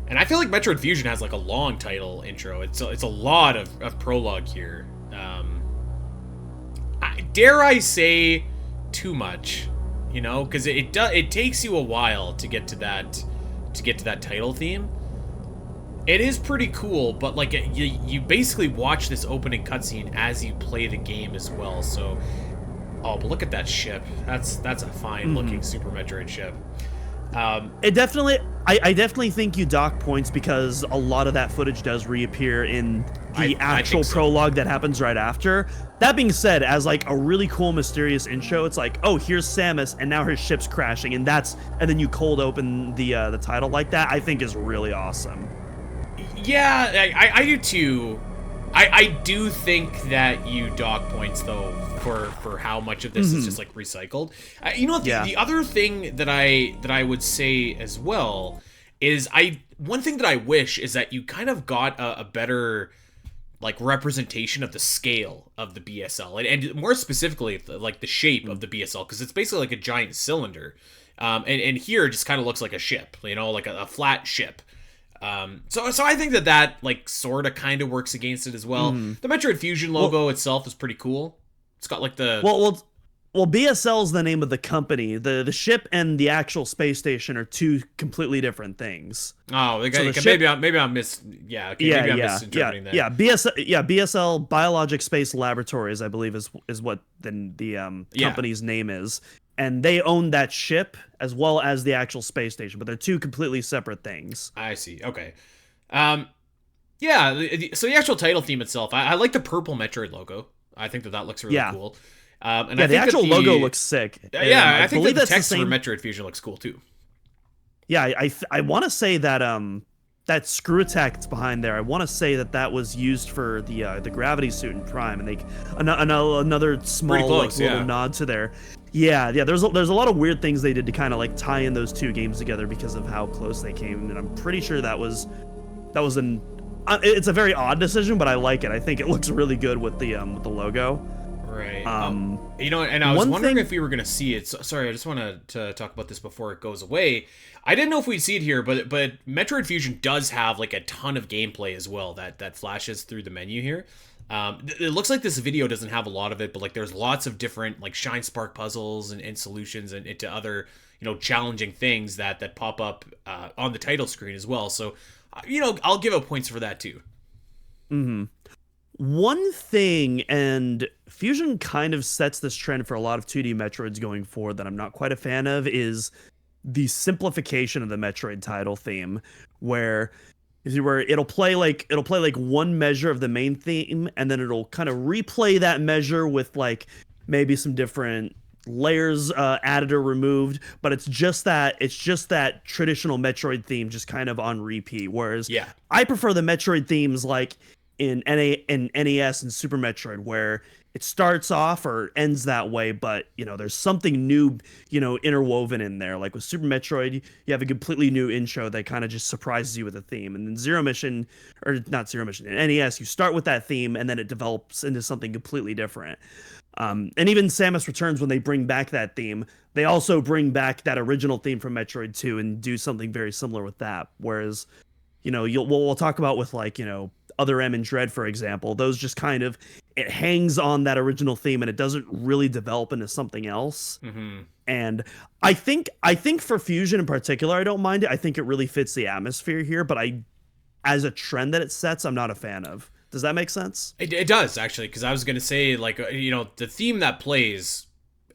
And I feel like Metroid Fusion has like a long title intro. It's a lot of prologue here. Dare I say too much? Because it takes you a while to get to that title theme. It is pretty cool, but like you basically watch this opening cutscene as you play the game as well. So, but look at that ship. That's a fine looking Super Metroid ship. It definitely, I definitely think you dock points because a lot of that footage does reappear in the actual prologue that happens right after. That being said, as like a really cool mysterious intro, it's like, oh, here's Samus, and now her ship's crashing, and then you cold open the title like that. I think is really awesome. Yeah, I do too. I do think that you dock points though for how much of this is just like recycled. The other thing that I would say as well is one thing that I wish is that you kind of got a better like representation of the scale of the BSL and more specifically like the shape of the BSL, because it's basically like a giant cylinder, and here it just kind of looks like a ship, like a flat ship. So I think that like sort of kind of works against it as well. The Metroid Fusion logo itself is pretty cool. It's got like the well, BSL is the name of the company. The ship and the actual space station are two completely different things. Oh, maybe I'm misinterpreting that. BSL Biologic Space Laboratories, I believe, is what the company's name is. And they own that ship as well as the actual space station, but they're two completely separate things. I see. Okay. Yeah, so the actual title theme itself, I like the purple Metroid logo. I think that looks really Yeah. cool. And Yeah, I the think actual that logo looks sick. yeah, And I think that believe the that's text the for same. Metroid Fusion looks cool too. Yeah, I want to say that that screw attack that's behind there. I want to say that was used for the gravity suit in Prime, and another small close, little yeah. nod to there. Yeah. There's a lot of weird things they did to kind of like tie in those two games together because of how close they came, and I'm pretty sure that was an. It's a very odd decision, but I like it. I think it looks really good with the logo. Right. Um, you know, and I was wondering thing- if we were gonna see it. Sorry, I just wanted to talk about this before it goes away. I didn't know if we'd see it here, but Metroid Fusion does have like a ton of gameplay as well that flashes through the menu here. It looks like this video doesn't have a lot of it, but like there's lots of different like Shine Spark puzzles and solutions and into other challenging things that pop up on the title screen as well. So I'll give out points for that too. Mm-hmm. One thing, and Fusion kind of sets this trend for a lot of 2D Metroids going forward that I'm not quite a fan of, is the simplification of the Metroid title theme, where it'll play like one measure of the main theme, and then it'll kind of replay that measure with like maybe some different layers added or removed, but it's just that traditional Metroid theme just kind of on repeat. Whereas I prefer the Metroid themes like in NES and Super Metroid, where it starts off or ends that way, but there's something new interwoven in there. Like with Super Metroid, you have a completely new intro that kind of just surprises you with a theme, and then Zero Mission, or not Zero Mission, in NES you start with that theme and then it develops into something completely different. And even Samus Returns, when they bring back that theme, they also bring back that original theme from Metroid 2 and do something very similar with that. Whereas, we'll talk about with like, Other M and Dread, for example, those just kind of, it hangs on that original theme and it doesn't really develop into something else. Mm-hmm. And I think for Fusion in particular, I don't mind it. I think it really fits the atmosphere here, but as a trend that it sets, I'm not a fan of. Does that make sense? It does, actually, because I was gonna say, like, the theme that plays,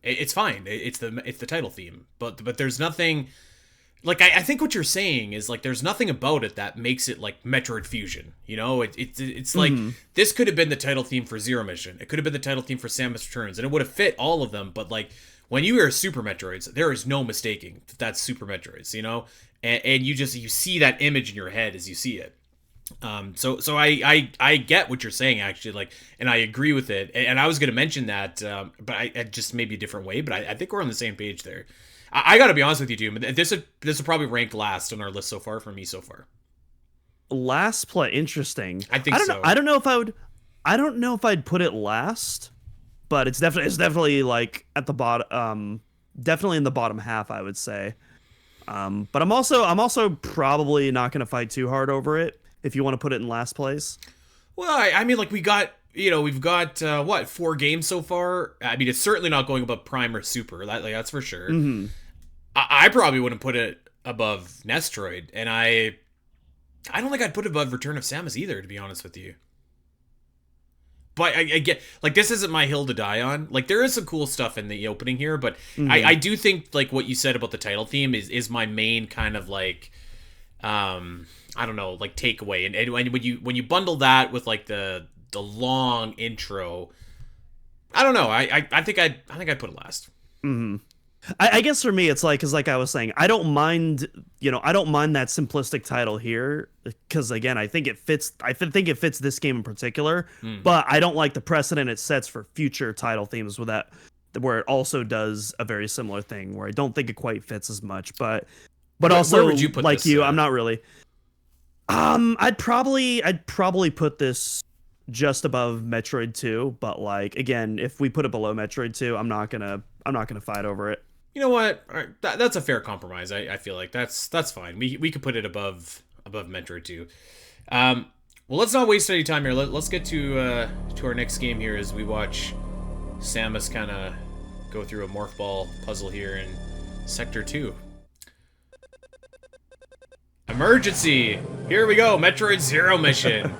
it's fine. It's the title theme, but there's nothing. Like, I think what you're saying is like there's nothing about it that makes it like Metroid Fusion. It's like this could have been the title theme for Zero Mission. It could have been the title theme for Samus Returns, and it would have fit all of them. But like when you hear Super Metroids, there is no mistaking that that's Super Metroids. And you see that image in your head as you see it. So I get what you're saying, actually, like, and I agree with it. And I was going to mention that, but I just maybe a different way, but I think we're on the same page there. I got to be honest with you, Doom. This will probably rank last on our list so far for me so far. Last play, interesting. I think so. I don't know if I'd put it last, but it's definitely like at the bottom, definitely in the bottom half, I would say. But I'm also probably not going to fight too hard over it if you want to put it in last place. Well, I mean, like, we've got what, 4 games so far. I mean, it's certainly not going above Prime or Super. That's for sure. Mm-hmm. I probably wouldn't put it above Nestroid, and I don't think I'd put it above Return of Samus either, to be honest with you. But I get, like, this isn't my hill to die on. Like, there is some cool stuff in the opening here, but I do think, like, what you said about the title theme is my main kind of, like, I don't know, like, takeaway. And when you bundle that with, like, the long intro, I don't know. I think I'd put it last. Mm-hmm. I guess for me, it's like, because like I was saying, I don't mind that simplistic title here, because again, I think it fits this game in particular, but I don't like the precedent it sets for future title themes where it also does a very similar thing, where I don't think it quite fits as much, but also, where would you put like this, you, I'm not really. I'd probably put this just above Metroid 2, but like, again, if we put it below Metroid 2, I'm not gonna fight over it. You know what? All right, that's a fair compromise. I feel like that's fine. We could put it above Metroid 2. Well, let's not waste any time here. Let's get to our next game here as we watch Samus kind of go through a morph ball puzzle here in Sector 2. Emergency! Here we go, Metroid Zero Mission.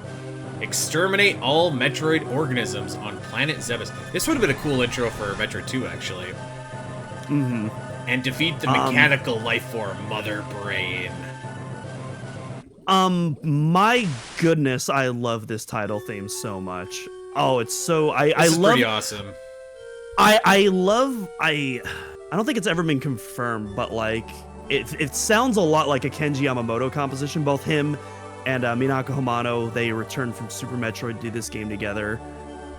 Exterminate all Metroid organisms on planet Zebes. This would have been a cool intro for Metroid 2, actually. Mm-hmm. And defeat the mechanical life form, Mother Brain. My goodness, I love this title theme so much. Oh, it's so I This is love pretty awesome. I love I don't think it's ever been confirmed, but like it sounds a lot like a Kenji Yamamoto composition. Both him and Minako Hamano, they returned from Super Metroid to do this game together.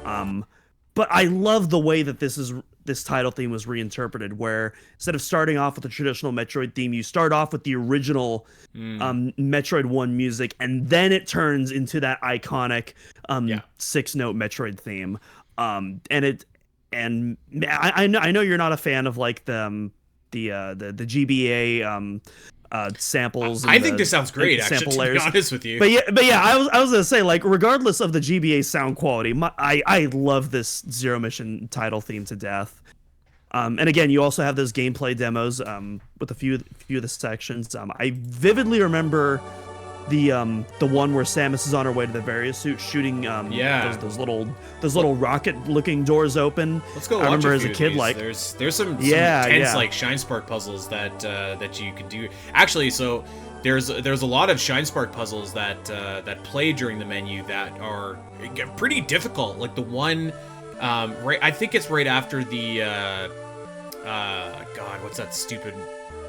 But I love the way that this title theme was reinterpreted, where instead of starting off with the traditional Metroid theme, you start off with the original Metroid 1 music, and then it turns into that iconic 6-note Metroid theme. And I know you're not a fan of like the GBA samples. I think this sounds great, actually, to be honest with you. But yeah, I was gonna say, like, regardless of the GBA sound quality, I love this Zero Mission title theme to death. And again, you also have those gameplay demos with a few of the sections. I vividly remember the one where Samus is on her way to the various suit shooting those little rocket looking doors open. Let's go. I remember as a kid, kid, like, there's some intense like Shine Spark puzzles that you can do. Actually, so there's a lot of Shine Spark puzzles that play during the menu that are pretty difficult. Like the one, right? I think it's right after the God, what's that stupid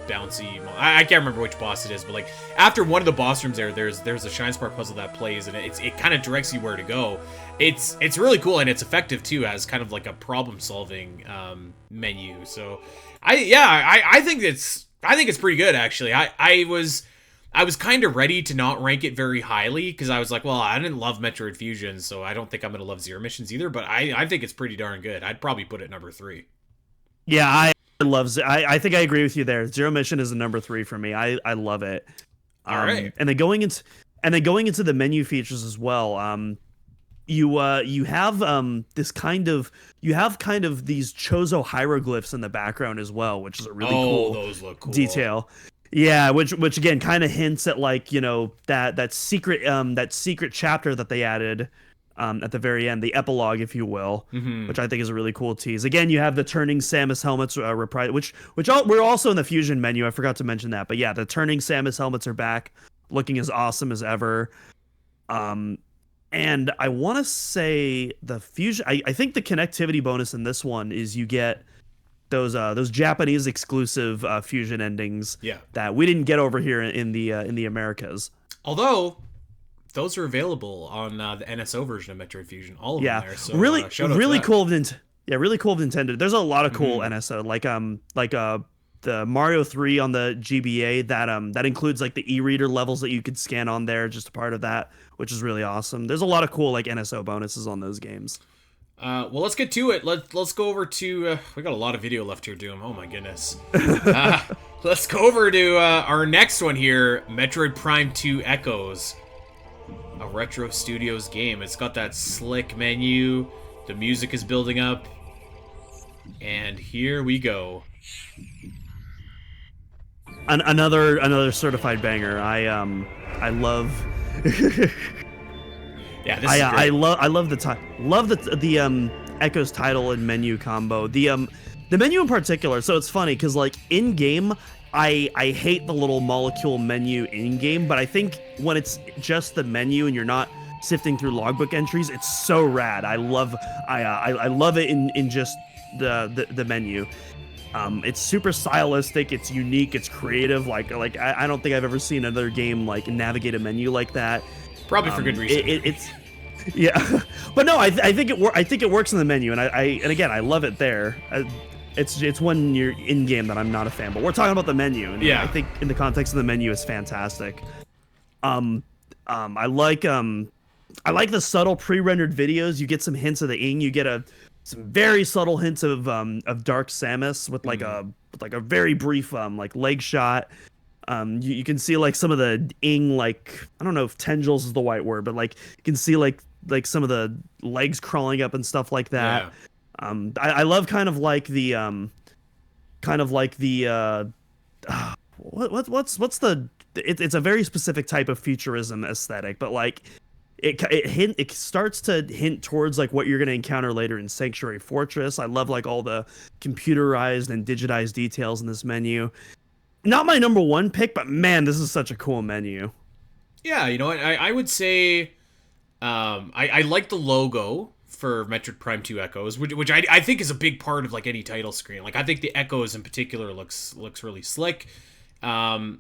bouncy? I can't remember which boss it is, but like after one of the boss rooms there's a Shine Spark puzzle that plays, and it kind of directs you where to go. It's really cool, and it's effective too as kind of like a problem solving menu. So I think it's pretty good, actually. I was kind of ready to not rank it very highly because I was like, well, I didn't love Metroid Fusion, so I don't think I'm gonna love Zero Missions either, but I think it's pretty darn good. I'd probably put it number 3. Yeah, I think I agree with you there. Zero Mission is a number 3 for me. I love it. All right. And then going into the menu features as well. You have this kind of these Chozo hieroglyphs in the background as well, which is a really cool those look cool detail. Yeah, which again kind of hints at, like, you know, that secret chapter that they added at the very end, the epilogue, if you will, which I think is a really cool tease. Again, you have the turning Samus helmets reprise, which we're also in the Fusion menu. I forgot to mention that, but yeah, the turning Samus helmets are back, looking as awesome as ever. And I want to say the Fusion. I think the connectivity bonus in this one is you get those Japanese exclusive Fusion endings that we didn't get over here in the Americas. Although those are available on the NSO version of Metroid Fusion, all of them there. So really cool of Nintendo. There's a lot of cool NSO, like the Mario 3 on the GBA that includes like the e-reader levels that you could scan on there, just a part of that, which is really awesome. There's a lot of cool like NSO bonuses on those games. Well, let's get to it. Let's go over to we got a lot of video left here, Doom. Oh my goodness. Let's go over to our next one here, Metroid Prime 2 Echoes. A Retro Studios game. It's got that slick menu. The music is building up. And here we go. Another certified banger. I love Yeah, this is great. I love the Echoes title and menu combo. The menu in particular. So it's funny cuz like in game I hate the little molecule menu in game, but I think when it's just the menu and you're not sifting through logbook entries, it's so rad. I love it in just the menu. It's super stylistic, it's unique, it's creative. Like I don't think I've ever seen another game like navigate a menu like that. Probably for good reason. It's yeah, but no, I think it works in the menu, and and again I love it there. It's when you're in game that I'm not a fan, but we're talking about the menu, and I think in the context of the menu is fantastic. I like the subtle pre-rendered videos. You get some hints of the Ing. You get some very subtle hints of Dark Samus with like a very brief like leg shot. You can see like some of the Ing, like I don't know if tendrils is the right word, but like you can see like some of the legs crawling up and stuff like that. Yeah. I love kind of like the what's the it's a very specific type of futurism aesthetic, but like it starts to hint towards like what you're going to encounter later in Sanctuary Fortress. I love like all the computerized and digitized details in this menu. Not my number one pick, but man, this is such a cool menu. Yeah, you know what? I would say I like the logo for Metroid Prime 2 Echoes, which I think is a big part of like any title screen. Like I think the Echoes in particular looks really slick. I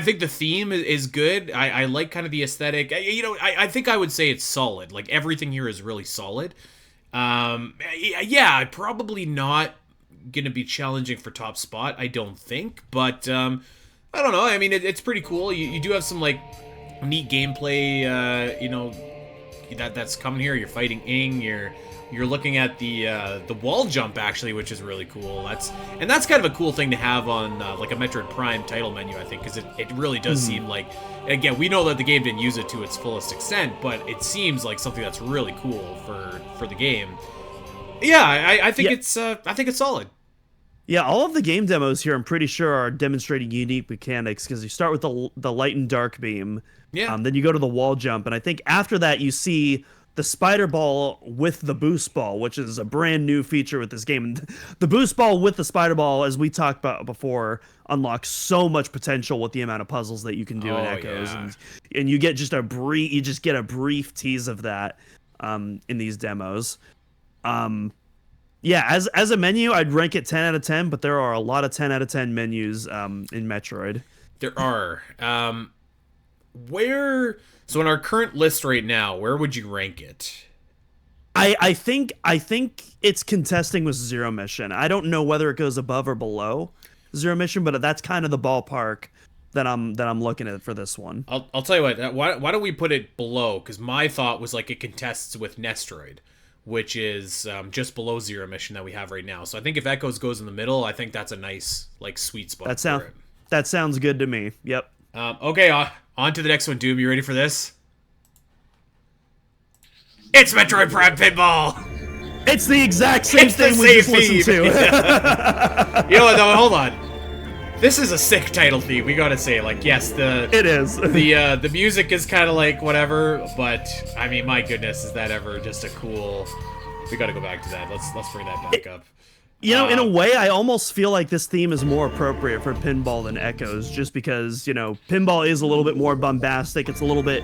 think the theme is good. I like kind of the aesthetic. I think I would say it's solid. Like everything here is really solid. Yeah, probably not gonna be challenging for top spot, I don't think. But I don't know. I mean, it's pretty cool. You do have some like neat gameplay. That's coming here. You're fighting Ing. You're looking at the wall jump actually, which is really cool. That's kind of a cool thing to have on like a Metroid Prime title menu, I think, because it really does seem like, again, we know that the game didn't use it to its fullest extent, but it seems like something that's really cool for the game. Yeah, I think it's solid. Yeah, all of the game demos here, I'm pretty sure, are demonstrating unique mechanics because you start with the light and dark beam. Yeah. Then you go to the wall jump, and I think after that you see the spider ball with the boost ball, which is a brand new feature with this game. And the boost ball with the spider ball, as we talked about before, unlocks so much potential with the amount of puzzles that you can do in Echoes, yeah. and you get just a brief tease of that in these demos. Yeah, as a menu, I'd rank it 10 out of 10, but there are a lot of 10 out of 10 menus in Metroid. There are. So in our current list right now, where would you rank it? I think it's contesting with Zero Mission. I don't know whether it goes above or below Zero Mission, but that's kind of the ballpark that I'm looking at for this one. I'll tell you what. Why don't we put it below? Because my thought was like it contests with Nestroid, which is just below Zero Mission that we have right now. So I think if Echoes goes in the middle, I think that's a nice like sweet spot. That sounds good to me. Yep. Okay, on to the next one, Doom. You ready for this? It's Metroid Prime Pinball! It's the exact same thing we just listened to. You know what, though? Hold on. This is a sick title theme, we gotta say. Like, yes, it is. The music is kind of like whatever, but, I mean, my goodness, is that ever just a cool... We gotta go back to that. Let's bring that back up. You know, in a way, I almost feel like this theme is more appropriate for Pinball than Echoes, just because, you know, Pinball is a little bit more bombastic. It's a little bit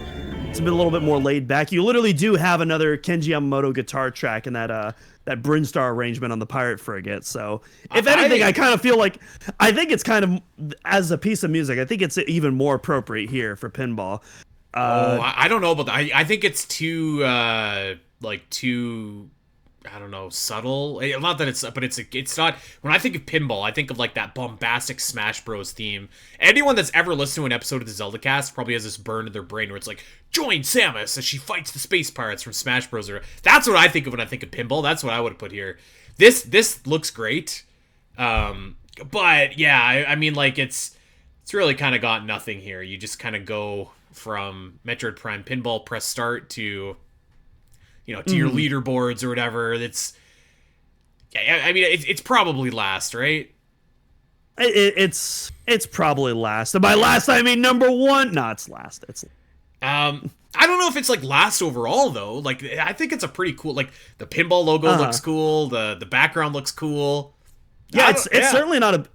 more laid back. You literally do have another Kenji Yamamoto guitar track in that Brinstar arrangement on the Pirate Frigate. So, if anything, I kind of feel like, I think it's kind of, as a piece of music, I think it's even more appropriate here for Pinball. I don't know about that. I think it's too, I don't know, subtle. Not that it's, but it's not. When I think of Pinball, I think of like that bombastic Smash Bros theme. Anyone that's ever listened to an episode of the Zelda Cast probably has this burn in their brain where it's like, join Samus as she fights the space pirates from Smash Bros. That's what I think of when I think of Pinball. That's what I would have put here. This looks great, but yeah, I mean, like it's really kind of got nothing here. You just kind of go from Metroid Prime Pinball, press start to, you know, to your leaderboards or whatever. It's probably last, right? It's probably last. And by last, I mean number one. No, it's last. I don't know if it's like last overall though. Like I think it's a pretty cool. Like the pinball logo looks cool. The background looks cool. Yeah, it's certainly not a.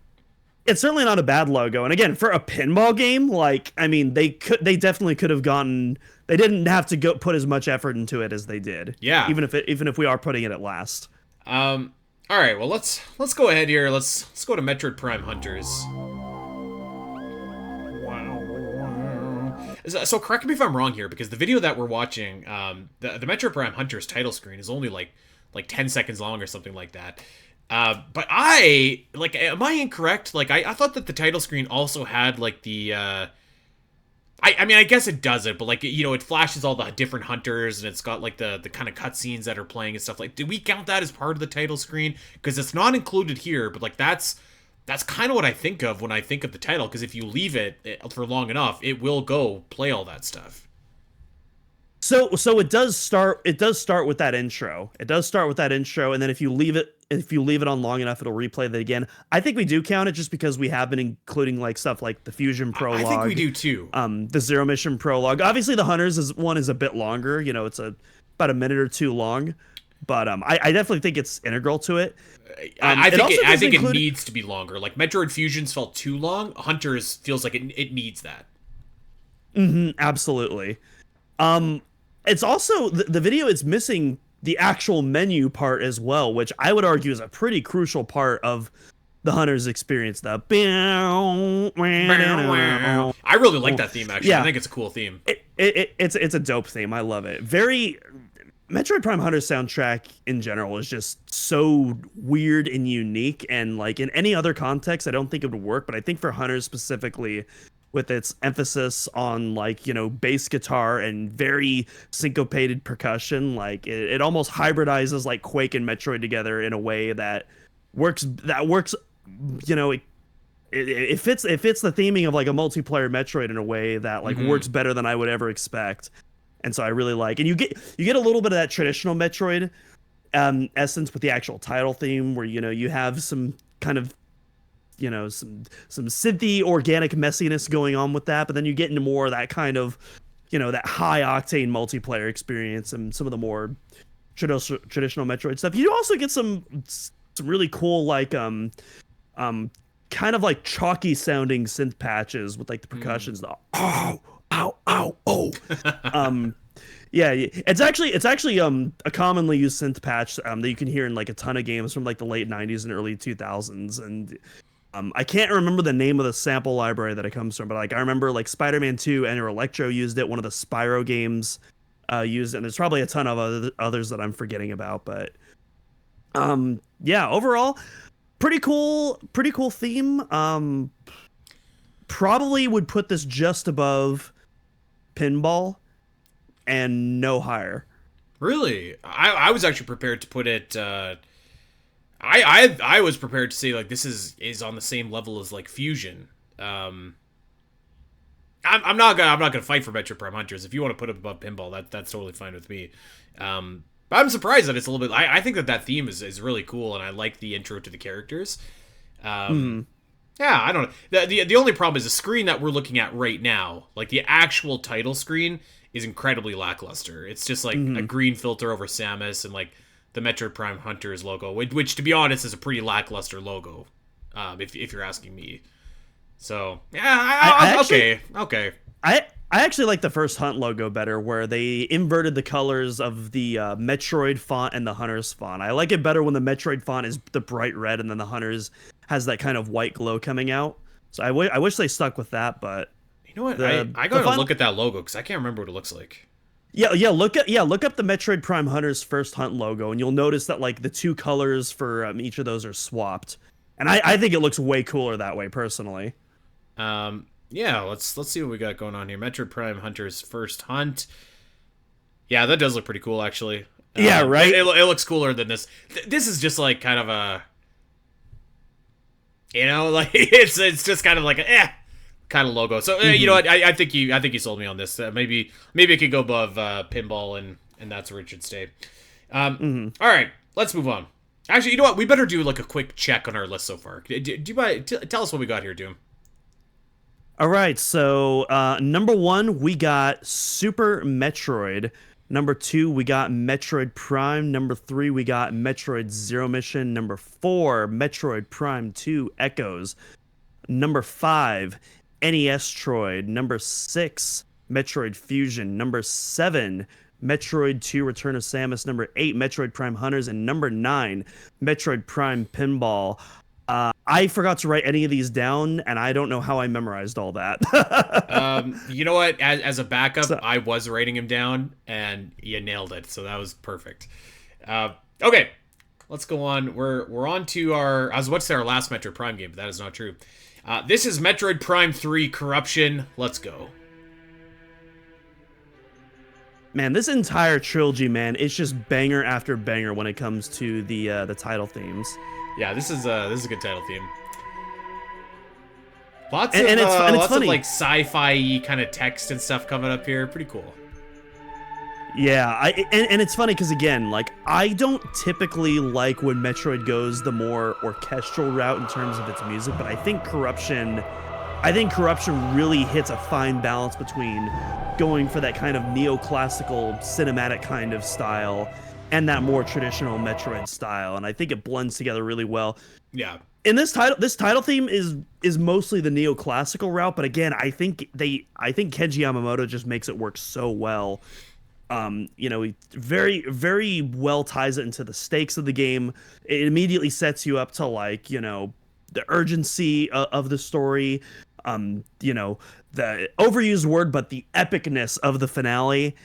It's certainly not a bad logo. And again, for a pinball game, like, I mean, they definitely could have gotten. They didn't have to go put as much effort into it as they did. Yeah. Even if we are putting it at last. All right. Well, let's go ahead here. Let's go to Metroid Prime Hunters. So correct me if I'm wrong here, because the video that we're watching, the Metroid Prime Hunters title screen is only like 10 seconds long or something like that. But am I incorrect? Like, I thought that the title screen also had, like, the, I mean, I guess it doesn't, but, like, you know, it flashes all the different hunters, and it's got, like, the kind of cutscenes that are playing and stuff. Like, do we count that as part of the title screen? Because it's not included here, but, like, that's kind of what I think of when I think of the title, because if you leave it for long enough, it will go play all that stuff. So it does start with that intro. It does start with that intro, and then if you leave it on long enough, it'll replay that again. I think we do count it just because we have been including like stuff like the Fusion prologue. I think we do too. The Zero Mission prologue. Obviously, the Hunters is a bit longer. You know, it's about a minute or two long, but I definitely think it's integral to it. I think it needs to be longer. Like Metroid Fusions felt too long. Hunters feels like it needs that. Absolutely. It's also the video is missing the actual menu part as well, which I would argue is a pretty crucial part of the hunter's experience. The I really like that theme, actually. I yeah, think it's a cool theme. it's a dope theme. I love it. Very Metroid Prime Hunter soundtrack in general is just so weird and unique, and like in any other context, I don't think it would work. But I think for Hunters specifically, with its emphasis on like bass guitar and very syncopated percussion, like it almost hybridizes like Quake and Metroid together in a way that works. It fits the theming of like a multiplayer Metroid in a way that like works better than I would ever expect. And so I really like, and you get a little bit of that traditional Metroid essence with the actual title theme, where you have some kind of some synthy organic messiness going on with that, but then you get into more of that kind of that high octane multiplayer experience and some of the more traditional Metroid stuff. You also get some really cool like kind of like chalky sounding synth patches with like the percussions, the oh ow ow oh yeah, it's actually a commonly used synth patch that you can hear in like a ton of games from like the late 90s and early 2000s. And I can't remember the name of the sample library that it comes from, but like I remember like Spider-Man 2 and Electro used it, one of the Spyro games used it, and there's probably a ton of others that I'm forgetting about. But yeah, overall pretty cool theme. Probably would put this just above Pinball and no higher. Really? I was actually prepared to put it I was prepared to say like this is on the same level as like Fusion. I'm not gonna fight for Metroid Prime Hunters. If you want to put it above Pinball, that's totally fine with me. But I'm surprised that it's a little bit. I think that theme is really cool, and I like the intro to the characters. Yeah, I don't know. The only problem is the screen that we're looking at right now, like the actual title screen, is incredibly lackluster. It's just like a green filter over Samus and like the Metroid Prime Hunters logo, which to be honest is a pretty lackluster logo, if you're asking me. So yeah, okay. I actually like the first Hunt logo better, where they inverted the colors of the Metroid font and the Hunters font. I like it better when the Metroid font is the bright red and then the Hunters has that kind of white glow coming out. So I wish they stuck with that, but you know what? I gotta look at that logo because I can't remember what it looks like. Yeah. Look up the Metroid Prime Hunters first Hunt logo, and you'll notice that like the two colors for each of those are swapped, and I think it looks way cooler that way personally. Yeah, let's see what we got going on here. Metroid Prime Hunters First Hunt. Yeah, that does look pretty cool, actually. Yeah, right? It looks cooler than this. This is just like kind of a... like it's just kind of like a kind of logo. So, you know what? I think you sold me on this. Maybe it could go above Pinball, and that's where it should stay. All right, let's move on. Actually, you know what? We better do like a quick check on our list so far. Do you mind? Tell us what we got here, Doom. All right, so number 1, we got Super Metroid. Number 2, we got Metroid Prime. Number 3, we got Metroid Zero Mission. Number 4, Metroid Prime 2 Echoes. Number 5, NES Troid. Number 6, Metroid Fusion. Number 7, Metroid 2 Return of Samus. Number 8, Metroid Prime Hunters. And number 9, Metroid Prime Pinball. I forgot to write any of these down, and I don't know how I memorized all that. You know what? As a backup, I was writing him down, and you nailed it. So that was perfect. Okay, let's go on. We're on to our... I was about to say our last Metroid Prime game, but that is not true. This is Metroid Prime 3 Corruption. Let's go. Man, this entire trilogy, man, it's just banger after banger when it comes to the title themes. Yeah, this is a good title theme. Lots it's of funny. Like sci-fi kind of text and stuff coming up here. Pretty cool. Yeah, and it's funny because again, like I don't typically like when Metroid goes the more orchestral route in terms of its music, but I think Corruption really hits a fine balance between going for that kind of neoclassical cinematic kind of style and that more traditional Metroid style, and I think it blends together really well. Yeah. in this title theme is mostly the neoclassical route, but again, I think Kenji Yamamoto just makes it work so well. He very, very well ties it into the stakes of the game. It immediately sets you up to like, the urgency of the story. The overused word, but the epicness of the finale.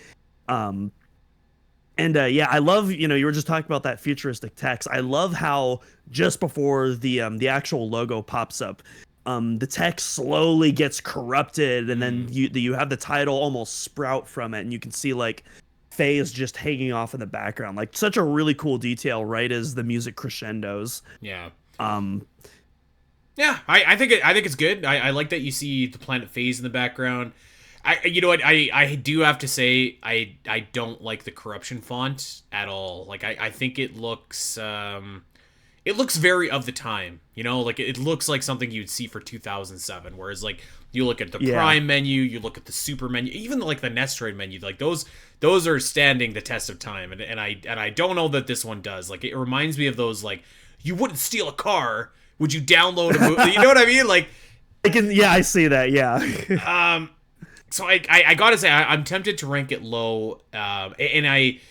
Yeah, I love, you were just talking about that futuristic text. I love how just before the actual logo pops up, the text slowly gets corrupted, and then you have the title almost sprout from it, and you can see like Faye is just hanging off in the background. Like such a really cool detail, right as the music crescendos. Yeah. Um, Yeah, I think it's good. I like that you see the planet phase in the background. You know what, I do have to say I don't like the corruption font at all. Like I think it looks very of the time. Like it looks like something you'd see for 2007. Whereas like you look at the Prime menu, you look at the Super menu, even like the Nestroid menu, like those are standing the test of time. And I don't know that this one does. Like it reminds me of those, like, you wouldn't steal a car. Would you download a movie? You know what I mean? Like, I see that. Yeah. So I gotta say I'm tempted to rank it low, and I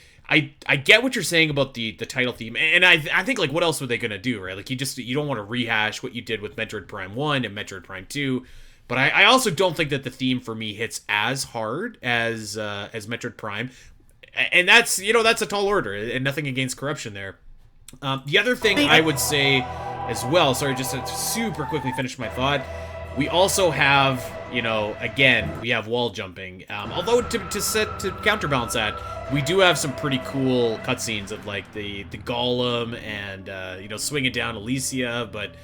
get what you're saying about the title theme, and I think like what else were they gonna do, right? Like you don't want to rehash what you did with Metroid Prime 1 and Metroid Prime 2, but I also don't think that the theme for me hits as hard as Metroid Prime, and that's a tall order, and nothing against corruption there. The other thing I would say as well, sorry, just to super quickly finish my thought, we also have, again, we have wall jumping. Although to counterbalance that, we do have some pretty cool cutscenes of like the golem and swinging down Alicia. But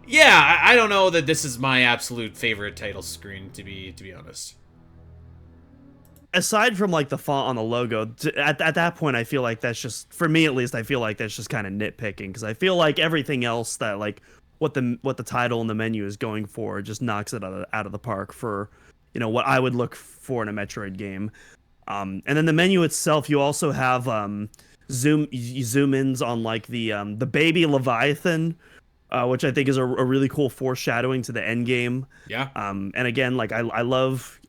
yeah, I don't know that this is my absolute favorite title screen, to be honest. Aside from like the font on the logo, at that point, I feel like that's just, for me at least, I feel like that's just kind of nitpicking, because I feel like everything else that like what the title and the menu is going for just knocks it out of the park for what I would look for in a Metroid game. And then the menu itself, you also have zoom ins on like the baby Leviathan, which I think is a really cool foreshadowing to the end game. Yeah. And again, like I love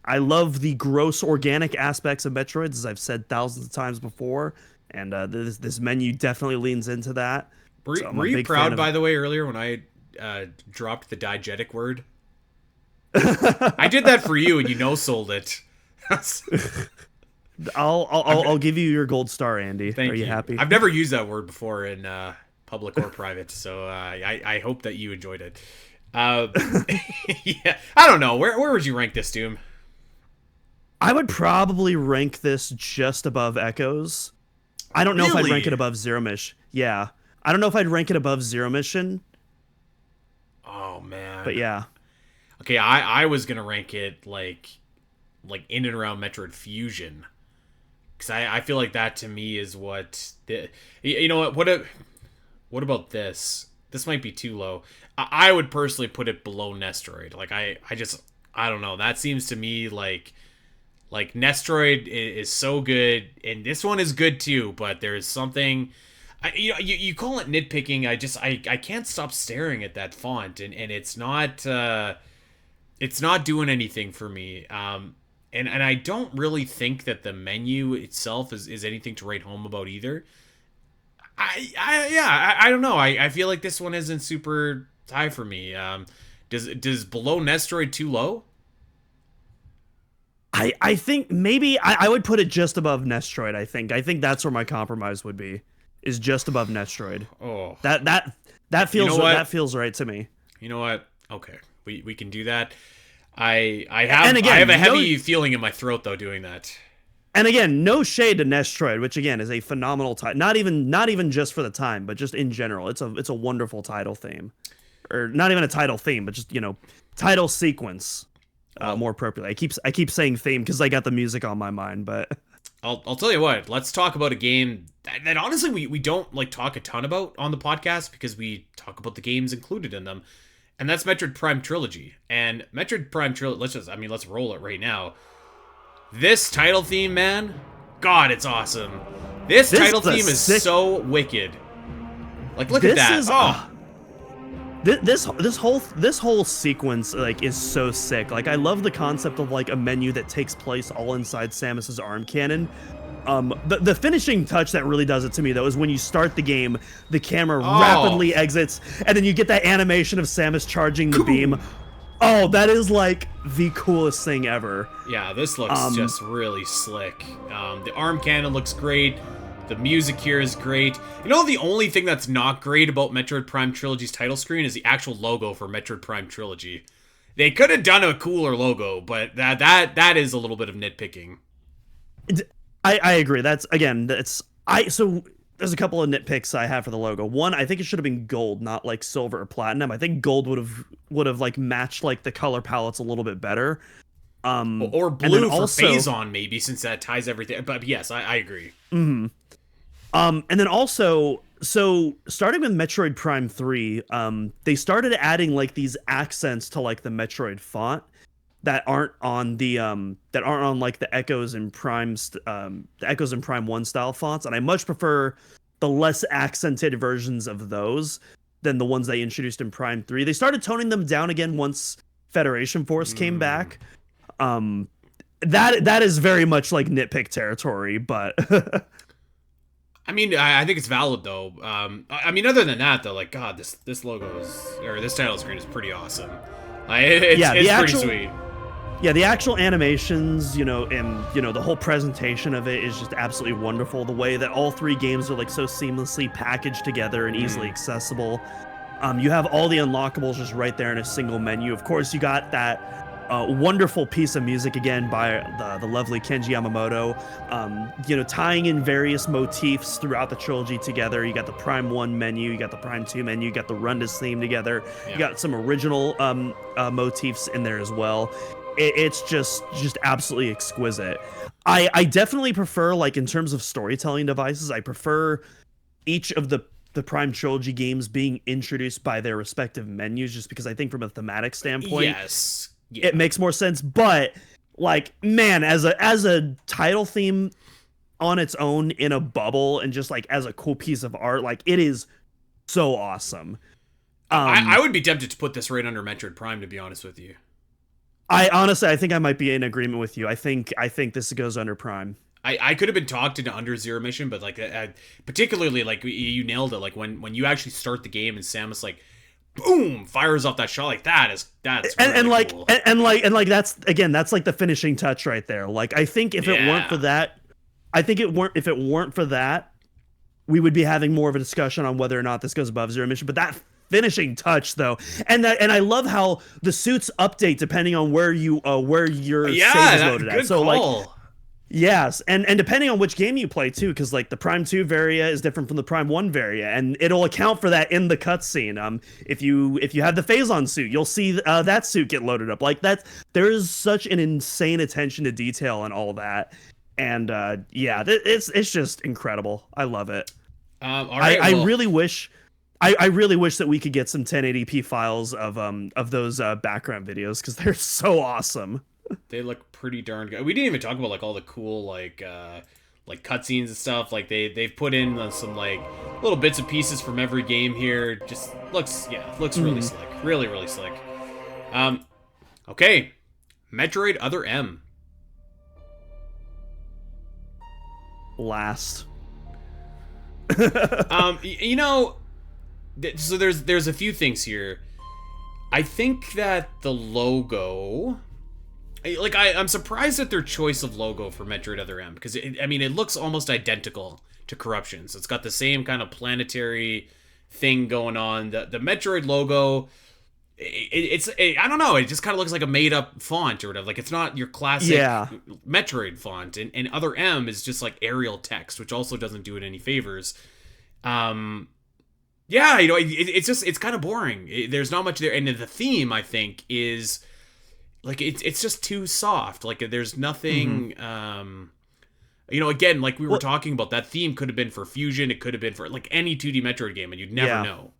the gross organic aspects of Metroid, as I've said thousands of times before, and this menu definitely leans into that. Were you proud, by the way, earlier when I dropped the diegetic word? I did that for you, and you no-sold it. I'll give you your gold star, Andy. Thank you. Are you happy? I've never used that word before in public or private, so I hope that you enjoyed it. Yeah, I don't know. Where would you rank this, Doom? I would probably rank this just above Echoes. I don't know if I'd rank it above Zero Mission. Yeah. I don't know if I'd rank it above Zero Mission. Oh, man. But yeah. Okay, I was going to rank it like in and around Metroid Fusion. Because I feel like that to me is what... You know what? What about this? This might be too low. I would personally put it below Nestroid. Like, I don't know. That seems to me like Nestroid is so good, and this one is good too, but there's something... You call it nitpicking. I can't stop staring at that font, and it's not doing anything for me. And I don't really think that the menu itself is anything to write home about either. I don't know. I feel like this one isn't super high for me. Does below Nestroid too low? I think maybe I would put it just above Nestroid. I think that's where my compromise would be. Is just above Nestroid. Oh, that feels that feels right to me. You know what? Okay, we can do that. I have a heavy feeling in my throat though doing that. And again, no shade to Nestroid, which again is a phenomenal title. Not even just for the time, but just in general, it's a wonderful title theme, or not even a title theme, but just title sequence. More appropriately. I keep saying theme because I got the music on my mind, but. I'll tell you what, let's talk about a game that honestly we don't like talk a ton about on the podcast because we talk about the games included in them. And that's Metroid Prime Trilogy. And Metroid Prime Trilogy, let's roll it right now. This title theme, man, God, it's awesome. This title theme is so wicked. Like, look at that. This whole sequence like is so sick. Like I love the concept of like a menu that takes place all inside Samus's arm cannon. The finishing touch that really does it to me though is when you start the game, the camera rapidly exits, and then you get that animation of Samus charging the beam. Oh, that is like the coolest thing ever. Yeah, this looks just really slick. The arm cannon looks great. The music here is great. You know, the only thing that's not great about Metroid Prime Trilogy's title screen is the actual logo for Metroid Prime Trilogy. They could have done a cooler logo, but that is a little bit of nitpicking. I agree. So there's a couple of nitpicks I have for the logo. One, I think it should have been gold, not like silver or platinum. I think gold would have like matched like the color palettes a little bit better. Or blue for Phazon maybe, since that ties everything. But yes, I agree. Mm-hmm. And then also, so starting with Metroid Prime 3, they started adding like these accents to like the Metroid font that aren't on like the Echoes and Prime's the Echoes and Prime 1 style fonts, and I much prefer the less accented versions of those than the ones they introduced in Prime 3. They started toning them down again once Federation Force came back. That is very much like nitpick territory, but I mean, I think it's valid though. I mean, other than that though, like God, this logo this title screen is pretty awesome. It's pretty sweet. Yeah, the actual animations, and the whole presentation of it is just absolutely wonderful. The way that all three games are like so seamlessly packaged together and easily accessible. You have all the unlockables just right there in a single menu. Of course, you got that wonderful piece of music again by the lovely Kenji Yamamoto, tying in various motifs throughout the trilogy together. You got the Prime 1 menu, you got the Prime 2 menu, you got the Rundus theme together. Yeah. You got some original motifs in there as well. It's just absolutely exquisite. I definitely prefer, like, in terms of storytelling devices, I prefer each of the Prime Trilogy games being introduced by their respective menus, just because I think from a thematic standpoint, yes. Yeah. It makes more sense. But like, man, as a title theme on its own in a bubble and just like as a cool piece of art, like it is so awesome. I would be tempted to put this right under Metroid Prime, to be honest with you. I think I might be in agreement with you. I think this goes under Prime. I could have been talked into under Zero Mission, but like particularly like you nailed it. Like when you actually start the game and Samus like boom fires off that shot, like that's really cool. and like that's like the finishing touch right there. Like I think if it weren't for that, we would be having more of a discussion on whether or not this goes above Zero Mission. But that finishing touch though, and I love how the suits update depending on where your save is loaded at. So call. Like yes, and depending on which game you play too, because like the Prime 2 Varia is different from the Prime 1 Varia, and it'll account for that in the cutscene. If you have the Phazon suit, you'll see that suit get loaded up. Like there is such an insane attention to detail and all that, and it's just incredible. I love it. All right, I really wish that we could get some 1080p files of those background videos, because they're so awesome. They look pretty darn good. We didn't even talk about like all the cool like cutscenes and stuff. Like they've put in some like little bits and pieces from every game here. Just looks really slick. Really, really slick. Okay. Metroid Other M. Last. So there's a few things here. I think that the logo, like I'm surprised at their choice of logo for Metroid Other M, because it looks almost identical to Corruption's. It's got the same kind of planetary thing going on. The Metroid logo, I don't know, it just kind of looks like a made up font or whatever. Like it's not your classic Metroid font, and Other M is just like Arial text, which also doesn't do it any favors. It's kind of boring. There's not much there, and the theme I think is like it's just too soft. Like there's nothing. Again, like we were talking about, that theme could have been for Fusion. It could have been for like any 2D Metroid game, and you'd never know.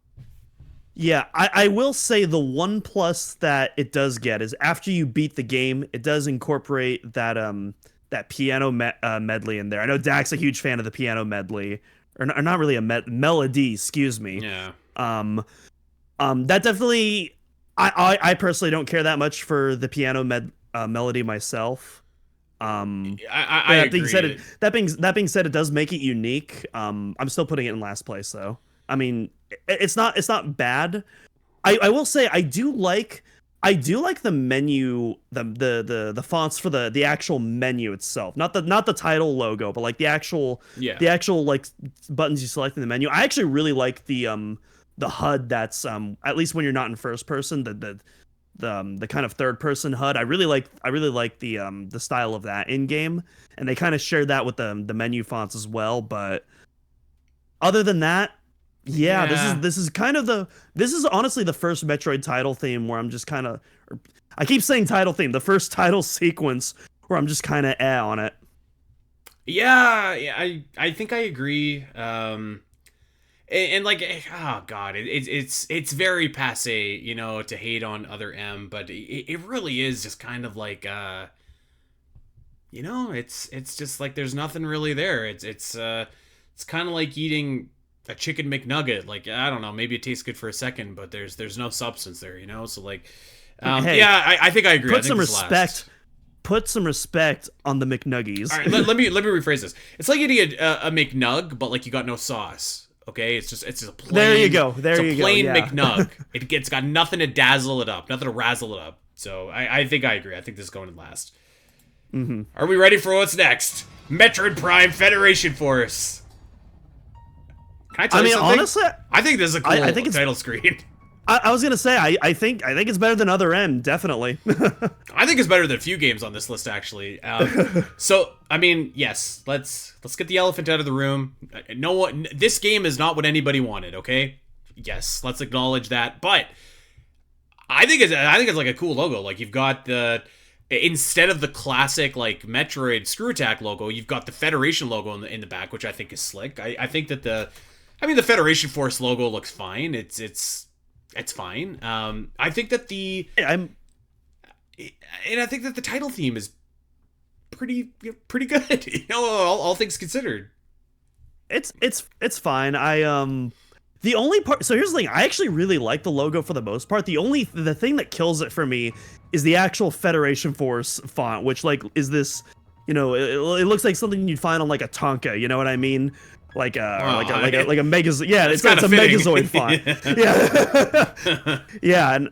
Yeah, I will say the one plus that it does get is after you beat the game, it does incorporate that piano medley in there. I know Dak's a huge fan of the piano medley, or not really a melody. Excuse me. Yeah. That definitely, I personally don't care that much for the piano melody myself. I That being said, agree. that being said, it does make it unique. I'm still putting it in last place though. I mean, it's not bad. I will say I do like the menu, the fonts for the actual menu itself, not the title logo, but like Yeah. the actual like buttons you select in the menu. I actually really like the HUD that's at least when you're not in first person, the kind of third person HUD. I really like the style of that in game, and they kind of shared that with the menu fonts as well. But other than that, yeah, Yeah. this is honestly the first Metroid title theme where I'm just kind of, I keep saying title theme, the first title sequence where I'm just kind of on it. Yeah, I think I agree. And like, oh god, it's very passe, you know, to hate on other M, but it really is just kind of like, you know, it's just like there's nothing really there. It's kind of like eating a chicken McNugget. Like, I don't know, maybe it tastes good for a second, but there's no substance there, you know. So like, Hey, yeah, I think I agree. I put think some this respect, last. put some respect on the McNuggies. All right, let me rephrase this. It's like eating a McNug, but like you got no sauce. Okay, it's just a There you plain go. it's There a you go. plain Yeah. McNug. It's got nothing to dazzle it up, nothing to razzle it up. So I think I agree. I think this is going in last. hmm Are we ready for what's next? Metroid Prime Federation Force. Can I tell I you mean, something? honestly, I think this is a cool I think it's title screen. I was gonna say I think it's better than Other M, definitely. I think it's better than a few games on this list, actually. So, I mean, yes, let's get the elephant out of the room. No one, this game is not what anybody wanted. Okay, yes, let's acknowledge that. But I think it's like a cool logo. Like you've got the instead of the classic like Metroid Screw Attack logo, you've got the Federation logo in the back, which I think is slick. I think that the Federation Force logo looks fine. It's fine. I think that I'm and I think that the title theme is pretty good. You know, all things considered. it's fine. The only part, so here's the thing, I actually really like the logo for the most part. The thing that kills it for me is the actual Federation Force font, which like is this, you know, it looks like something you'd find on like a Tonka, you know what I mean? Like like a Megaz, yeah, it's kind a of fitting. Megazord font. Yeah. Yeah, and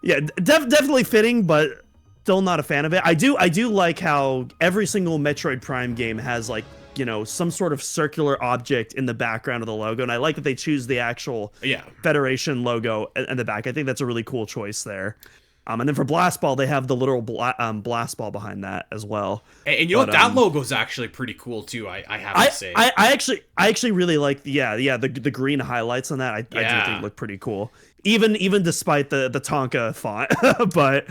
yeah, definitely fitting, but still not a fan of it. I do like how every single Metroid Prime game has like, you know, some sort of circular object in the background of the logo, and I like that they choose the actual Yeah. Federation logo in the back. I think that's a really cool choice there. And then for Blast Ball, they have the literal Blast Ball behind that as well. And you know But, what? That logo's actually pretty cool too. I have to say. I actually really like the green highlights on that. I do Yeah. think look pretty cool. Even despite the Tonka font. But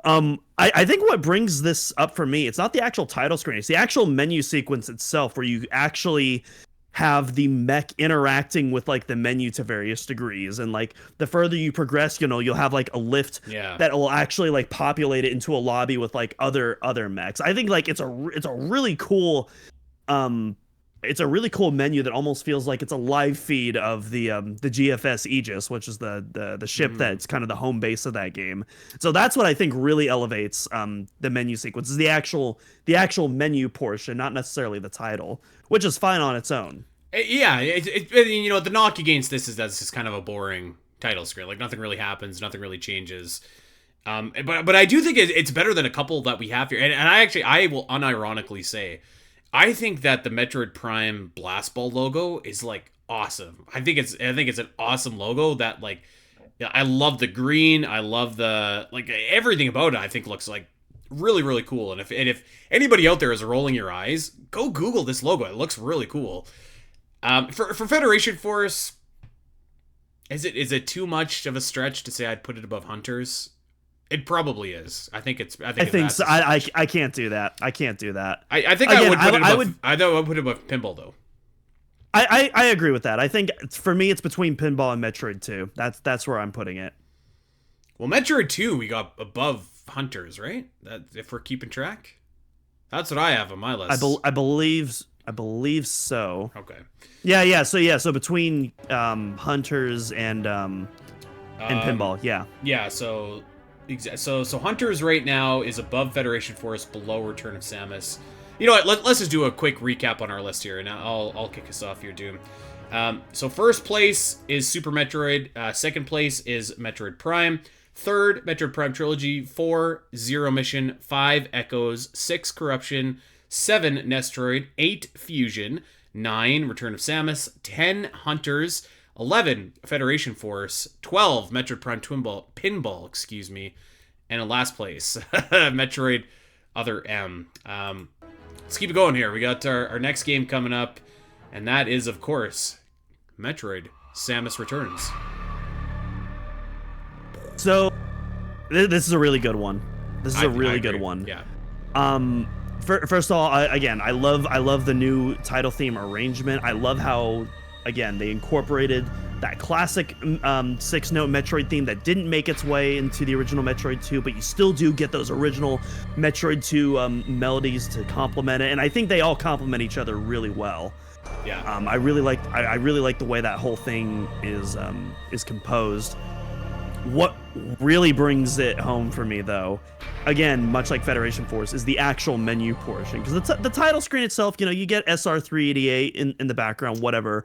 I think what brings this up for me, it's not the actual title screen, it's the actual menu sequence itself, where you actually have the mech interacting with like the menu to various degrees, and like the further you progress, you know, you'll have like a lift Yeah. that will actually like populate it into a lobby with like other mechs. I think like it's a really cool it's a really cool menu that almost feels like it's a live feed of the GFS Aegis, which is the ship that's kind of the home base of that game. So that's what I think really elevates the menu sequence, is the actual menu portion, not necessarily the title, which is fine on its own. Yeah. You know, the knock against this is that it's just kind of a boring title screen. Like nothing really happens, nothing really changes. But I do think it's better than a couple that we have here, and I will unironically say, I think that the Metroid Prime Blast Ball logo is like awesome. I think it's an awesome logo that like, yeah, I love the green. I love the like everything about it. I think looks like really cool. And if anybody out there is rolling your eyes, go Google this logo. It looks really cool. For Federation Force, is it too much of a stretch to say I'd put it above Hunters? It probably is. I think So. I can't do that. I can't do that. I think Again, I would put it above, I would. I know I would put it above Pinball though. I agree with that. I think for me it's between Pinball and Metroid 2. That's where I'm putting it. Well, Metroid 2 we got above Hunters, right? That if we're keeping track. That's what I have on my list. I believe so. Okay. Yeah. So between Hunters and And pinball, yeah. Yeah, so Hunters right now is above Federation Force, below Return of Samus. You know what? Let's just do a quick recap on our list here, and I'll kick us off here, Doom. So first place is Super Metroid. Second place is Metroid Prime. Third, Metroid Prime Trilogy. 4, Zero Mission. 5, Echoes. 6, Corruption. 7, Nestroid. 8, Fusion. 9, Return of Samus. 10, Hunters. 11, Federation Force. 12, Metroid Prime Pinball, excuse me. And in last place, Metroid Other M. Let's keep it going here. We got our next game coming up, and that is, of course, Metroid Samus Returns. So, this is a really good one. This is a really good one. Yeah. First of all, I love the new title theme arrangement. I love how, again, they incorporated that classic 6-note Metroid theme that didn't make its way into the original Metroid 2, but you still do get those original Metroid 2 melodies to complement it, and I think they all complement each other really well. Yeah. I really like the way that whole thing is composed. What really brings it home for me, though, again, much like Federation Force, is the actual menu portion. Because the title screen itself, you get SR388 in the background, whatever.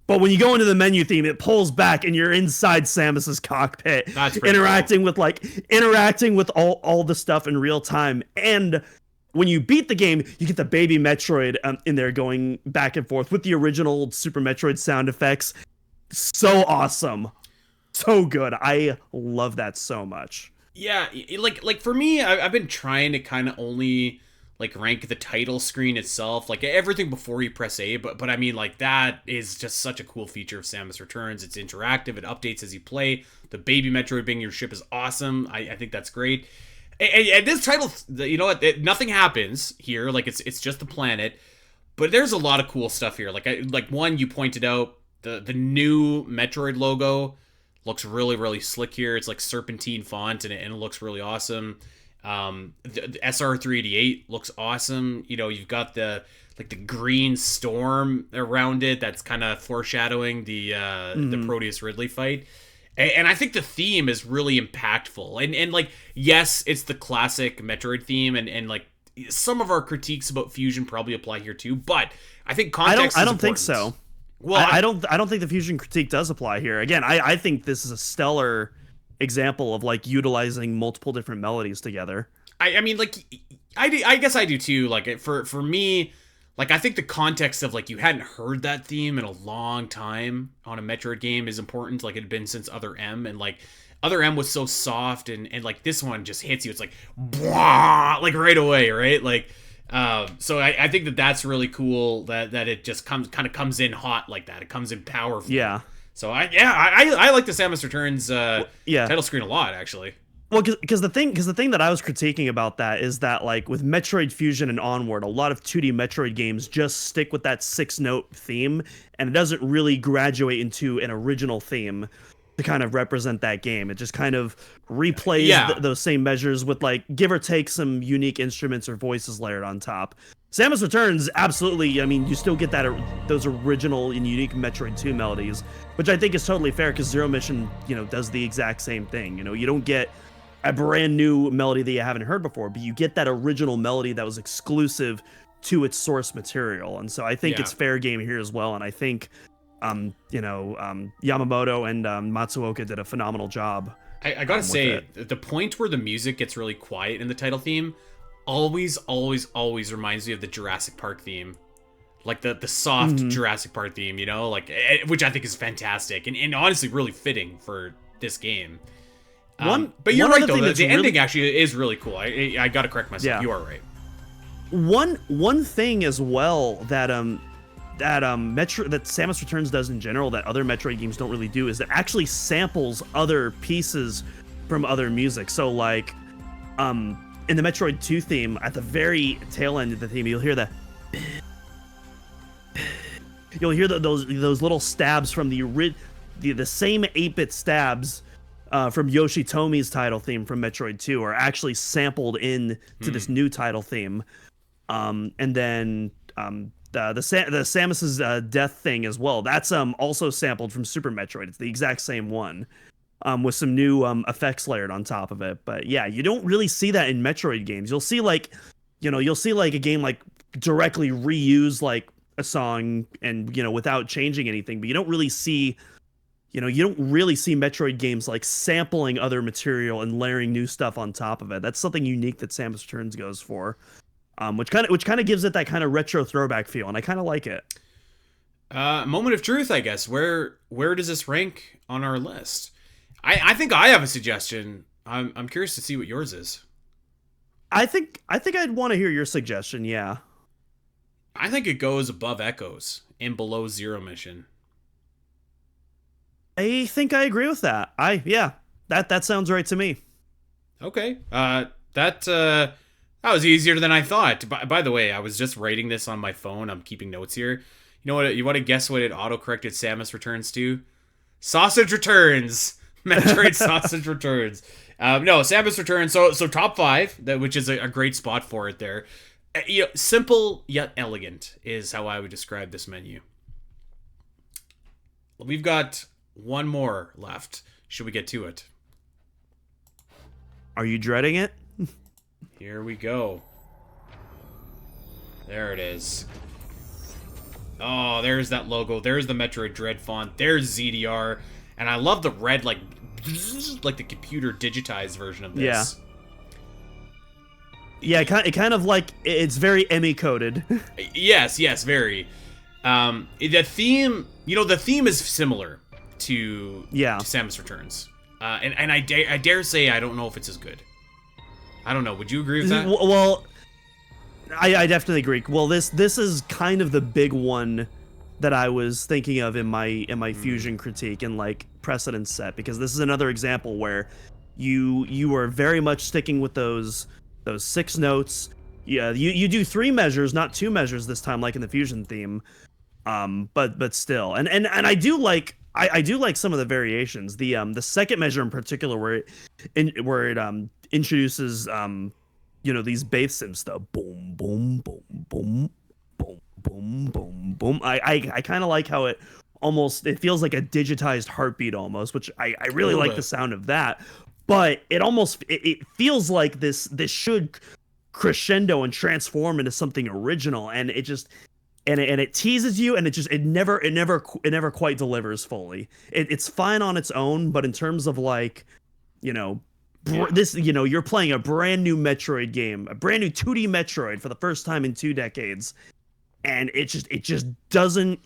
But when you go into the menu theme, it pulls back and you're inside Samus's cockpit, interacting with all the stuff in real time. And when you beat the game, you get the baby Metroid in there going back and forth with the original Super Metroid sound effects. So awesome. So good. I love that so much. Yeah, like for me, I've been trying to kind of only rank the title screen itself, everything before you press A, but I mean, that is just such a cool feature of Samus Returns. It's interactive, it updates as you play. The baby Metroid being your ship is awesome. I think that's great. And this title, you know what? Nothing happens here. It's just the planet, but there's a lot of cool stuff here. One you pointed out, the new Metroid logo looks really, really slick here. It's serpentine font, and it looks really awesome. The SR388 looks awesome. You've got the green storm around it that's kind of foreshadowing the Proteus Ridley fight. And I think the theme is really impactful. And yes, it's the classic Metroid theme, and some of our critiques about Fusion probably apply here too, but I think context I don't think so. Well, I don't think the Fusion critique does apply here. Again, I think this is a stellar example of utilizing multiple different melodies together. I mean, I guess I do too. For me, I think the context of you hadn't heard that theme in a long time on a Metroid game is important. It had been since Other M, and Other M was so soft, and this one just hits you. It's blah, right away, right? So I think that's really cool that it just comes in hot like that. It comes in powerful. Yeah. So I like the Samus Returns title screen a lot, actually. Well, because the thing that I was critiquing about that is that with Metroid Fusion and onward, a lot of 2D Metroid games just stick with that 6-note theme, and it doesn't really graduate into an original theme to kind of represent that game. It just kind of replays those same measures with give or take some unique instruments or voices layered on top. Samus Returns, absolutely. I mean, you still get those original and unique Metroid 2 melodies, which I think is totally fair because Zero Mission, does the exact same thing. You don't get a brand new melody that you haven't heard before, but you get that original melody that was exclusive to its source material. And so I think it's fair game here as well. And I think, Yamamoto and Matsuoka did a phenomenal job. I gotta say, the point where the music gets really quiet in the title theme always reminds me of the Jurassic Park theme. The soft Jurassic Park theme, which I think is fantastic and honestly really fitting for this game. But you're right, though. The ending actually is really cool. I gotta correct myself. Yeah. You are right. One thing as well that that Samus Returns does in general that other Metroid games don't really do is it actually samples other pieces from other music. So in the Metroid 2 theme, at the very tail end of the theme, you'll hear those little stabs from the same 8-bit stabs from Yoshitomi's title theme from Metroid 2 are actually sampled in to this new title theme. And then the Samus's death thing as well. That's also sampled from Super Metroid. It's the exact same one. with some new effects layered on top of it. But yeah, you don't really see that in Metroid games. You'll see like, you'll see like a game like directly reuse like a song and without changing anything, but you don't really see Metroid games like sampling other material and layering new stuff on top of it. That's something unique that Samus Returns goes for, which kind of gives it that kind of retro throwback feel, and I kind of like it. Moment of truth, I guess. Where does this rank on our list? I think I have a suggestion. I'm curious to see what yours is. I think I'd want to hear your suggestion. Yeah. I think it goes above Echoes and below Zero Mission. I think I agree with that. That sounds right to me. Okay. That was easier than I thought. By the way, I was just writing this on my phone. I'm keeping notes here. You know what? You want to guess what it autocorrected Samus Returns to? Sausage Returns. Metroid Sausage Returns. No, Samus Returns. So top 5, which is a great spot for it there. Simple yet elegant is how I would describe this menu. We've got one more left. Should we get to it? Are you dreading it? Here we go. There it is. Oh, there's that logo. There's the Metroid Dread font. There's ZDR. And I love the red, like the computer digitized version of this. Yeah, it kind of like, it's very Emmy coded. Yes, very. The theme, the theme is similar to Samus Returns. And I dare say I don't know if it's as good. I don't know. Would you agree with that? Well, I definitely agree. Well, this is kind of the big one that I was thinking of in my fusion critique and like precedent set, because this is another example where you are very much sticking with those 6 notes. Yeah, you do 3 measures, not 2 measures this time, like in the fusion theme. But still, and I do like some of the variations. The second measure in particular, where it introduces these bass synths, the boom boom boom boom boom boom boom boom. I kind of like how it feels like a digitized heartbeat almost, which I really like the sound of that. But it feels like this should crescendo and transform into something original, and it just and it teases you, and it never quite delivers fully. It's fine on its own, but in terms of like, this, you're playing a brand new Metroid game, a brand new 2D Metroid for the first time in 2 decades, and it just doesn't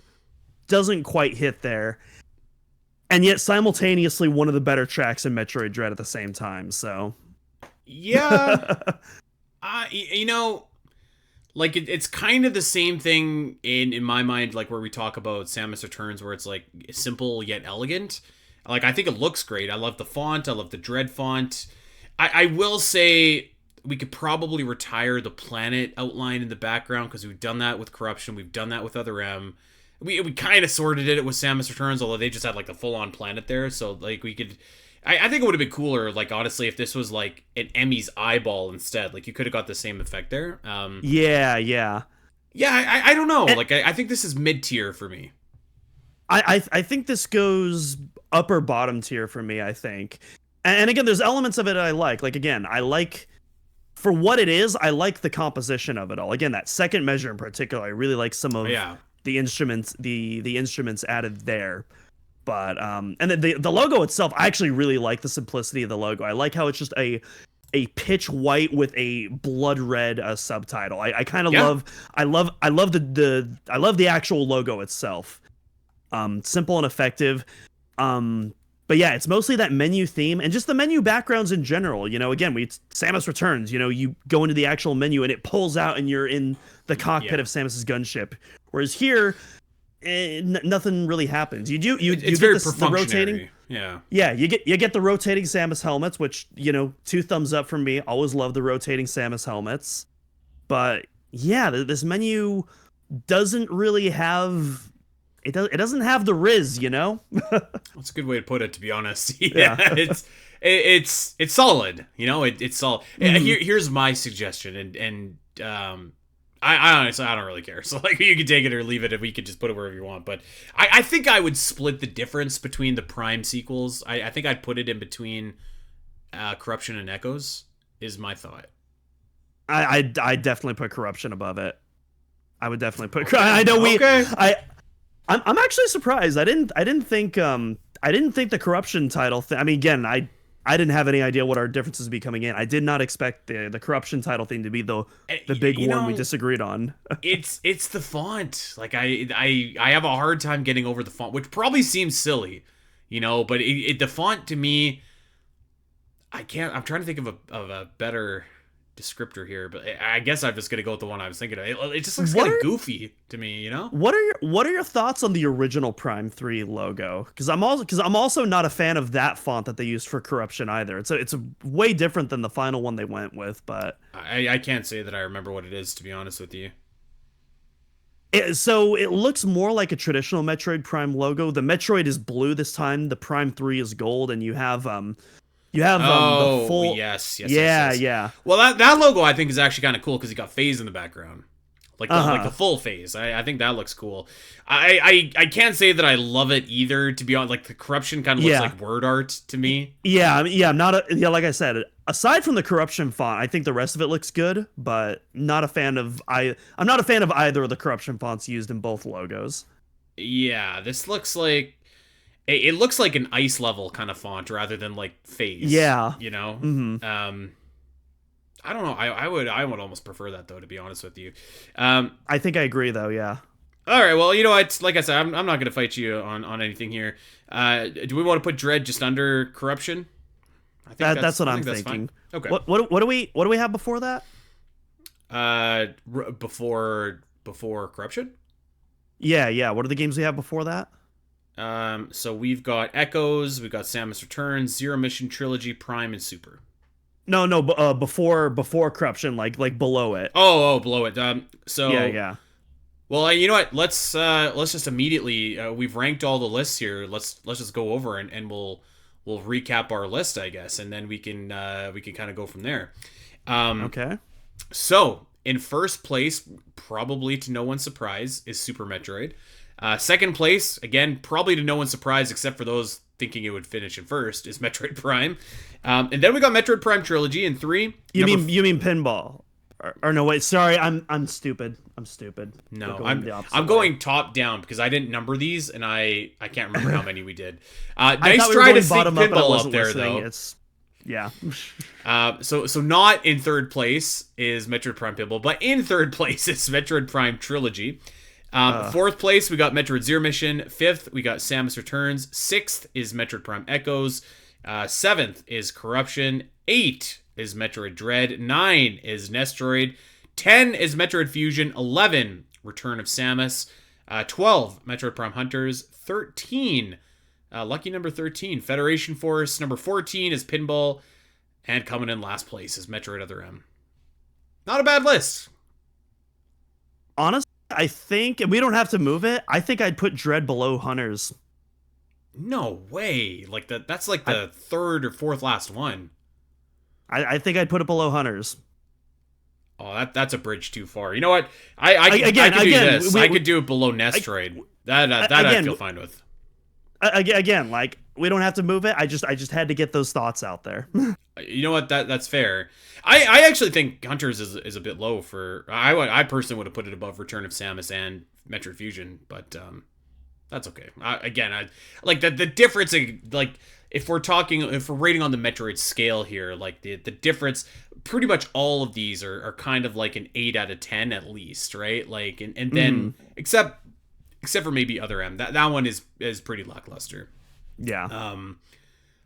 quite hit there. And yet simultaneously one of the better tracks in Metroid Dread at the same time. So yeah. Like it's kind of the same thing in my mind, like where we talk about Samus Returns, where it's like simple yet elegant. Like, I think it looks great. I love the font. I love the Dread font. I will say we could probably retire the planet outline in the background, because we've done that with Corruption. We've done that with Other M. We kind of sorted it with Samus Returns, although they just had like the full-on planet there. So like we could, I think it would have been cooler, like honestly, if this was like an Emmy's eyeball instead. Like you could have got the same effect there. Yeah. I don't know. Like I think this is mid-tier for me. I think this goes upper bottom tier for me, I think. And again, there's elements of it I like. Like, again, I like, for what it is, I like the composition of it all. Again, that second measure in particular, I really like some of the instruments, the instruments added there. But and the logo itself, I actually really like the simplicity of the logo. I like how it's just a pitch white with a blood red subtitle. I kind of love the actual logo itself. Simple and effective. But yeah, it's mostly that menu theme and just the menu backgrounds in general. Again, Samus Returns, you go into the actual menu and it pulls out and you're in the cockpit of Samus's gunship. Whereas here, nothing really happens. It's get very the rotating. Yeah, you get the rotating Samus helmets, which, 2 thumbs up from me. Always love the rotating Samus helmets. But yeah, this menu doesn't really have... It doesn't have the Riz, That's a good way to put it, to be honest. It's solid, it's solid. Mm-hmm. Here's my suggestion, and I honestly, I don't really care. So like, you can take it or leave it, and we could just put it wherever you want. But I think I would split the difference between the Prime sequels. I think I'd put it in between Corruption and Echoes. Is my thought. I definitely put Corruption above it. I would definitely put. I know we. Okay. I'm actually surprised. I didn't think the Corruption title thing. I mean, again, I didn't have any idea what our differences would be coming in. I did not expect the Corruption title thing to be the big one we disagreed on. it's the font. Like I have a hard time getting over the font, which probably seems silly, but the font to me, I can't. I'm trying to think of a better descriptor here, but I guess I'm just gonna go with the one I was thinking of. It just looks kind of goofy to me, What are your thoughts on the original Prime 3 logo? Because I'm also not a fan of that font that they used for Corruption either. It's a way different than the final one they went with, but I can't say that I remember what it is, to be honest with you. So it looks more like a traditional Metroid Prime logo. The Metroid is blue this time. The Prime 3 is gold, and you have the full. Yes. Yeah. Well, that logo I think is actually kind of cool because you got phase in the background, like the full phase. I think that looks cool. I can't say that I love it either, to be honest. Like the Corruption kind of looks like word art to me. I'm not like I said. Aside from the Corruption font, I think the rest of it looks good, but not a fan of I'm not a fan of either of the Corruption fonts used in both logos. Yeah, this looks like. It looks like an ice level kind of font rather than like phase. Yeah. Mm-hmm. I don't know. I would almost prefer that though, to be honest with you. I think I agree though. Yeah. All right. Well, it's like I said, I'm not going to fight you on anything here. Do we want to put Dread just under Corruption? I think that's what I'm thinking. Okay. What do we have before that? Before Corruption? Yeah. What are the games we have before that? So we've got Echoes, we've got Samus Returns, Zero Mission Trilogy, Prime, and Super. No, before Corruption, like below it. Oh, below it. So yeah. Well, you know what? Let's just immediately. We've ranked all the lists here. Let's just go over and we'll recap our list, I guess, and then we can kind of go from there. Okay. So in first place, probably to no one's surprise, is Super Metroid. Second place, again, probably to no one's surprise except for those thinking it would finish in first, is Metroid Prime. And then we got Metroid Prime Trilogy in 3. You mean pinball? Or no, wait, sorry, I'm stupid. I'm stupid. No, I'm going top down because I didn't number these and I can't remember how many we did. Nice try to sneak pinball up there though. Yeah. So not in third place is Metroid Prime Pinball, but in third place is Metroid Prime Trilogy. Fourth place, we got Metroid Zero Mission. Fifth, we got Samus Returns. Sixth is Metroid Prime Echoes. Seventh is Corruption. 8 is Metroid Dread. 9 is Nestroid. 10 is Metroid Fusion. 11, Return of Samus. 12, Metroid Prime Hunters. 13, lucky number 13, Federation Force. Number 14 is Pinball. And coming in last place is Metroid Other M. Not a bad list. Honestly, I think, and we don't have to move it, I think I'd put Dread below Hunters. No way. Like that's like the third or fourth last one. I think I'd put it below Hunters. Oh, that's a bridge too far. You know what? I could do this. I could do it below Nestroid. That I feel fine with. Again, like we don't have to move it. I just had to get those thoughts out there. You know what? That's fair. I actually think Hunters is a bit low for. I personally would have put it above Return of Samus and Metroid Fusion, but that's okay. I like the difference. Like if we're rating on the Metroid scale here, like the difference, pretty much all of these are kind of like an 8 out of 10 at least, right? Like and then except for maybe Other M, that one is pretty lackluster. Yeah.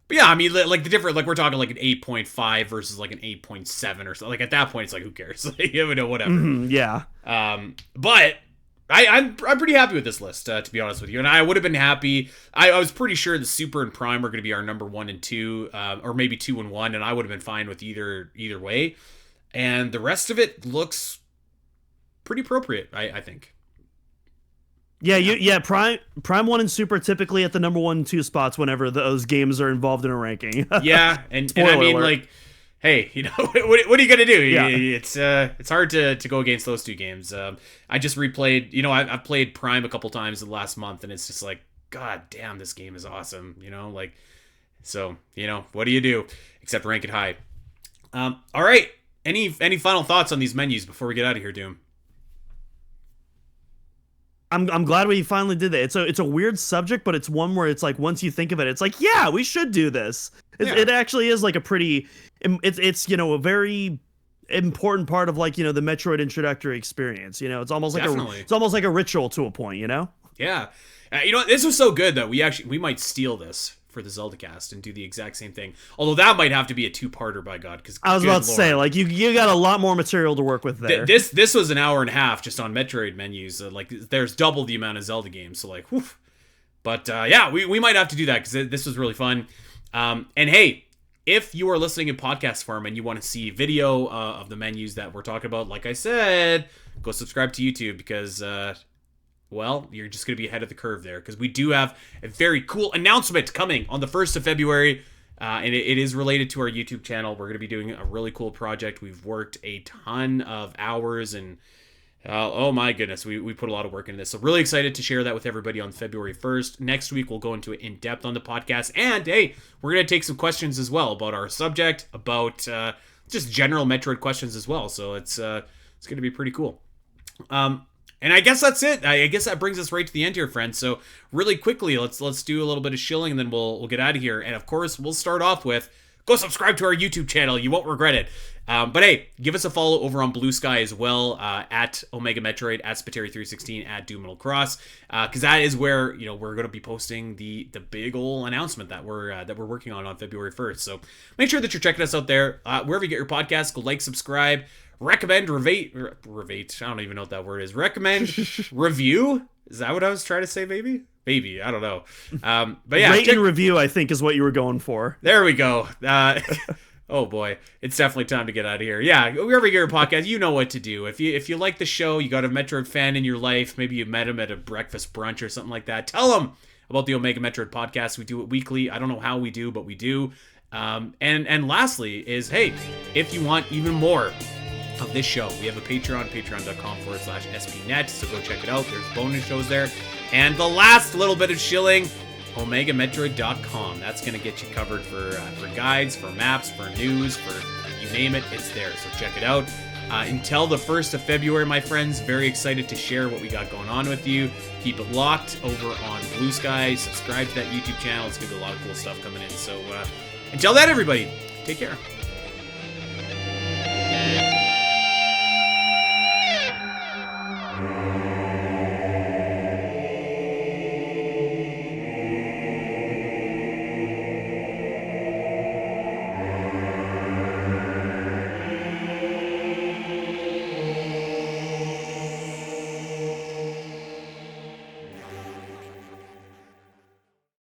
But yeah, I mean, like the different, like we're talking like an 8.5 versus like an 8.7 or something. Like at that point, it's like who cares? Like, you know, whatever. Yeah. But I'm pretty happy with this list, to be honest with you. And I would have been happy. I was pretty sure the Super and Prime were going to be our number 1 and 2, or maybe 2 and 1, and I would have been fine with either way. And the rest of it looks pretty appropriate, I think. Yeah, Prime 1 and Super typically at the number 1 and 2 spots whenever those games are involved in a ranking. Yeah, and I mean, alert. like, hey, what are you gonna do? Yeah. It's hard to go against those two games. I just replayed. I've played Prime a couple times in the last month, and it's just like, god damn, this game is awesome. So what do you do except rank it high? All right. Any final thoughts on these menus before we get out of here, Doom? I'm glad we finally did that. It's a weird subject, but it's one where it's like once you think of it, it's like, yeah, we should do this. It actually is like a pretty it's a very important part of like the Metroid introductory experience. It's almost like a ritual to a point. Yeah. This was so good that we might steal this for the Zelda cast and do the exact same thing. Although that might have to be a two-parter, by God. Because I was about to say, like, you got a lot more material to work with there. This was an hour and a half just on Metroid menus. There's double the amount of Zelda games. So whew. But yeah, we might have to do that because this was really fun. And hey, if you are listening in podcast form and you want to see video of the menus that we're talking about, like I said, go subscribe to YouTube because well, you're just going to be ahead of the curve there because we do have a very cool announcement coming on the 1st of February, and it is related to our YouTube channel. We're going to be doing a really cool project. We've worked a ton of hours, and oh my goodness, we put a lot of work into this. So really excited to share that with everybody on February 1st. Next week, we'll go into it in depth on the podcast, and hey, we're going to take some questions as well about our subject, about just general Metroid questions as well. So it's going to be pretty cool. And I guess that's it. I guess that brings us right to the end here, friends. So really quickly, let's do a little bit of shilling, and then we'll get out of here. And of course, we'll start off with go subscribe to our YouTube channel. You won't regret it. But hey, give us a follow over on Blue Sky as well, at Omega Metroid, at Spiteri316, at Doom Middle Cross, because that is where we're going to be posting the big ol' announcement that we're working on February 1st. So make sure that you're checking us out there wherever you get your podcasts. Go like, subscribe. Recommend, revate. I don't even know what that word is. Recommend, review. Is that what I was trying to say? Maybe. I don't know. But yeah, rate and review, I think, is what you were going for. There we go. Oh boy, it's definitely time to get out of here. Yeah, wherever you get your podcast, you know what to do. If you like the show, you got a Metroid fan in your life. Maybe you met him at a breakfast brunch or something like that. Tell him about the Omega Metroid podcast. We do it weekly. I don't know how we do, but we do. And lastly is, hey, if you want even more of this show, we have a Patreon, patreon.com/spnet, so go check it out. There's bonus shows there. And the last little bit of shilling, OmegaMetroid.com. That's going to get you covered for guides, for maps, for news, for you name it, it's there. So check it out. Until the 1st of February, my friends, very excited to share what we got going on with you. Keep it locked over on Blue Sky. Subscribe to that YouTube channel. It's going to be a lot of cool stuff coming in. So until then, everybody, take care.